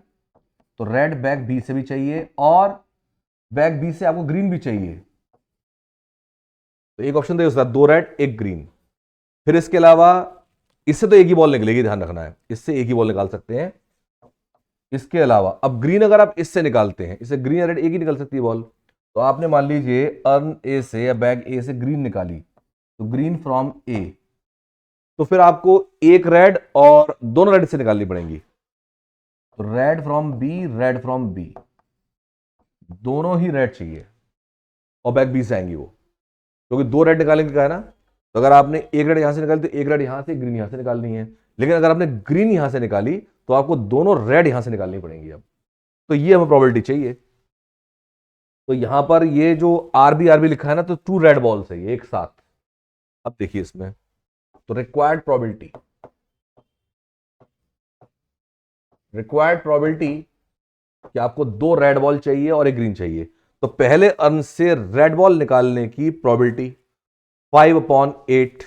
तो रेड बैग बी से भी चाहिए और बैग बी से आपको ग्रीन भी चाहिए। तो एक ऑप्शन तो उसका 2 रेड 1 ग्रीन। फिर इसके अलावा इससे तो एक ही बॉल निकलेगी, ध्यान रखना है, इससे एक ही बॉल निकाल सकते हैं। इसके अलावा अब ग्रीन अगर आप इससे निकालते हैं, इससे ग्रीन या रेड एक ही निकल सकती है बॉल। तो आपने मान लीजिए अर्न ए से या बैग ए से ग्रीन निकाली, तो ग्रीन फ्रॉम ए, तो फिर आपको एक रेड और दोनों रेड से निकालनी पड़ेंगी। तो red from B, red from B, दोनों ही रेड चाहिए और बैग बी से आएंगी वो, क्योंकि 2 रेड निकालेंगे का है ना। तो अगर आपने एक रेड यहां से निकाली तो एक रेड यहां से, ग्रीन यहां से निकालनी है। लेकिन अगर आपने ग्रीन यहां से निकाली तो आपको दोनों रेड यहां से निकालनी पड़ेंगी। अब तो ये हमें प्रोबेबिलिटी चाहिए। तो यहां पर ये जो आरबी आरबी लिखा है ना, तो 2 रेड बॉल्स है ये एक साथ। अब देखिए इसमें तो रिक्वायर्ड प्रोबेबिलिटी कि आपको 2 रेड बॉल चाहिए और एक ग्रीन चाहिए। तो पहले अर्न से रेड बॉल निकालने की प्रोबेबिलिटी 5/8,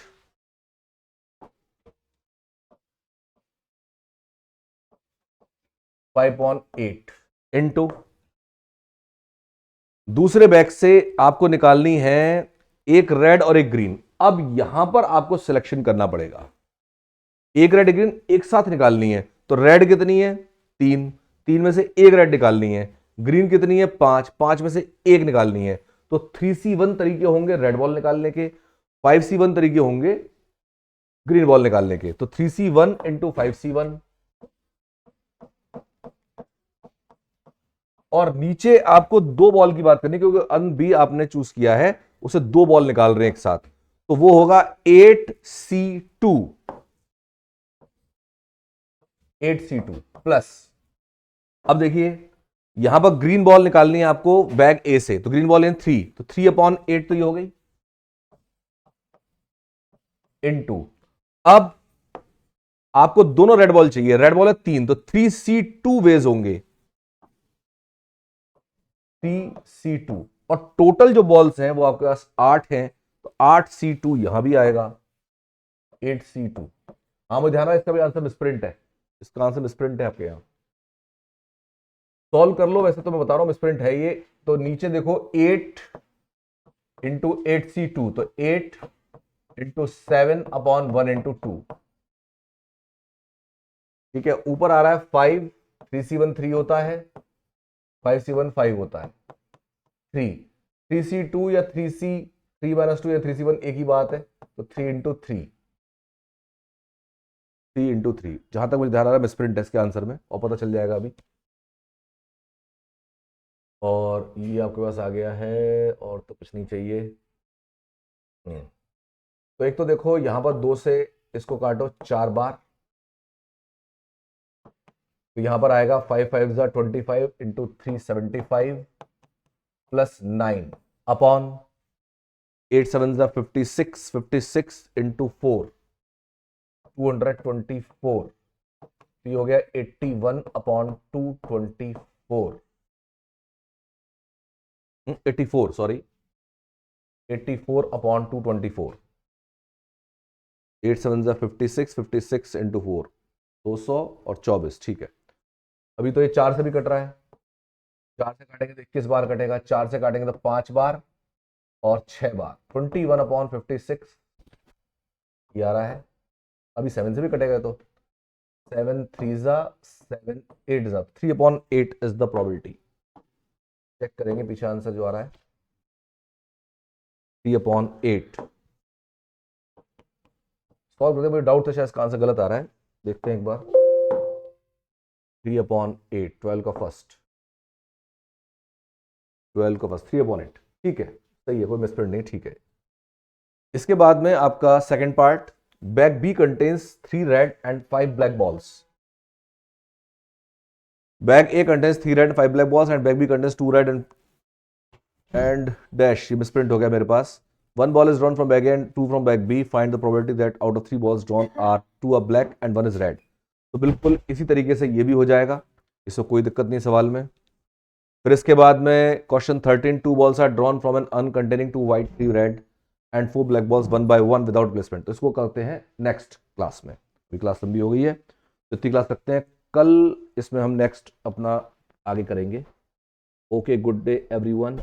5/8 इंटू दूसरे बैग से आपको निकालनी है एक रेड और एक ग्रीन। अब यहां पर आपको सिलेक्शन करना पड़ेगा, एक रेड ग्रीन एक साथ निकालनी है। तो रेड कितनी है? 3, 3 में से एक रेड निकालनी है। ग्रीन कितनी है? 5, 5 में से एक निकालनी है। तो 3C1 तरीके होंगे रेड बॉल निकालने के, 5C1 तरीके होंगे ग्रीन बॉल निकालने के। तो 3C1 इंटू 5C1, और नीचे आपको 2 बॉल की बात करनी, क्योंकि अन बी आपने चूज किया है, उसे 2 बॉल निकाल रहे हैं एक साथ, तो वो होगा 8C2, 8C2 प्लस। अब देखिए यहां पर ग्रीन बॉल निकालनी है आपको बैग ए से, तो ग्रीन बॉल इन 3, तो 3/8 तो ये हो गई इनटू। अब आपको दोनों रेड बॉल चाहिए, रेड बॉल है 3, तो 3C2 वेज होंगे, 3C2, और टोटल जो बॉल्स हैं वो आपके पास 8 हैं, तो 8C2 यहां भी आएगा, 8C2। हाँ मुझे ध्यान है इसका भी आंसर मिसप्रिंट है, इसका आंसर मिसप्रिंट है आपके यहां, सॉल्व कर लो। वैसे तो मैं बता रहा हूं मिसप्रिंट है ये। तो नीचे देखो 8 इंटू 8C2, तो 8 इंटू 7/1 इंटू 2, ठीक है। ऊपर आ रहा है 5, 3C1 3 होता है, 5C1 5 होता है, 3, 3C2 या 3C3 - 2 या 3C1 एक ही बात है, तो 3 इंटू 3, 3 जहां तक मुझे ध्यान आ रहा है मिसप्रिंट है इसके आंसर में, और पता चल जाएगा अभी। और ये आपके पास आ गया है, और तो कुछ नहीं चाहिए। तो एक तो देखो यहां पर 2 से इसको काटो 4 बार, तो यहां पर आएगा 5 5 25 इंटू 375 प्लस 9 अपॉन 8 7 56, 56 इंटू 4 224, तो ये हो गया 81/224, 84 सॉरी 84 अपॉन 224, 8 7 56, 56 इंटू 4, 200 और 24। ठीक है, अभी तो ये 4 से भी कट रहा है, 4 से काटेंगे तो 21 बार कटेगा, 4 से काटेंगे तो 5 बार और 6 बार, 21 अपॉन 56 ये आ रहा है। अभी 7 से भी कटेगा तो 7 3 7 8 3 upon 8 is the probability. Check करेंगे पीछे आंसर जो आ रहा है 3 अपॉन 8। सॉल्व करते मुझे डाउट था शायद इसका आंसर गलत आ रहा है, देखते हैं एक बार। 3 अपॉन 8, 12 का फर्स्ट, 12 का फर्स्ट, 3 अपॉन 8। ठीक है, सही है, कोई मिसप्रिंट नहीं, ठीक है। इसके बाद में आपका second part, bag B contains 3 red and 5 black balls. Bag A contains 3 red 5 black balls and bag B contains 2 red and dash, ये मिसप्रिंट हो गया मेरे पास। 1 ball is drawn from bag A and 2 from bag B. Find the probability that out of 3 balls drawn are 2 are black and 1 is red. तो बिल्कुल इसी तरीके से ये भी हो जाएगा, इसको कोई दिक्कत नहीं सवाल में। फिर इसके बाद में question 13, 2 balls are drawn from an uncontaining 2 white 3 red and 4 black balls 1 by 1 without placement। तो इसको करते हैं नेक्स्ट क्लास में, अभी क्लास लंबी हो गई है तो इतनी क्लास रखते हैं, कल इसमें हम नेक्स्ट अपना आगे करेंगे। Okay, good day everyone.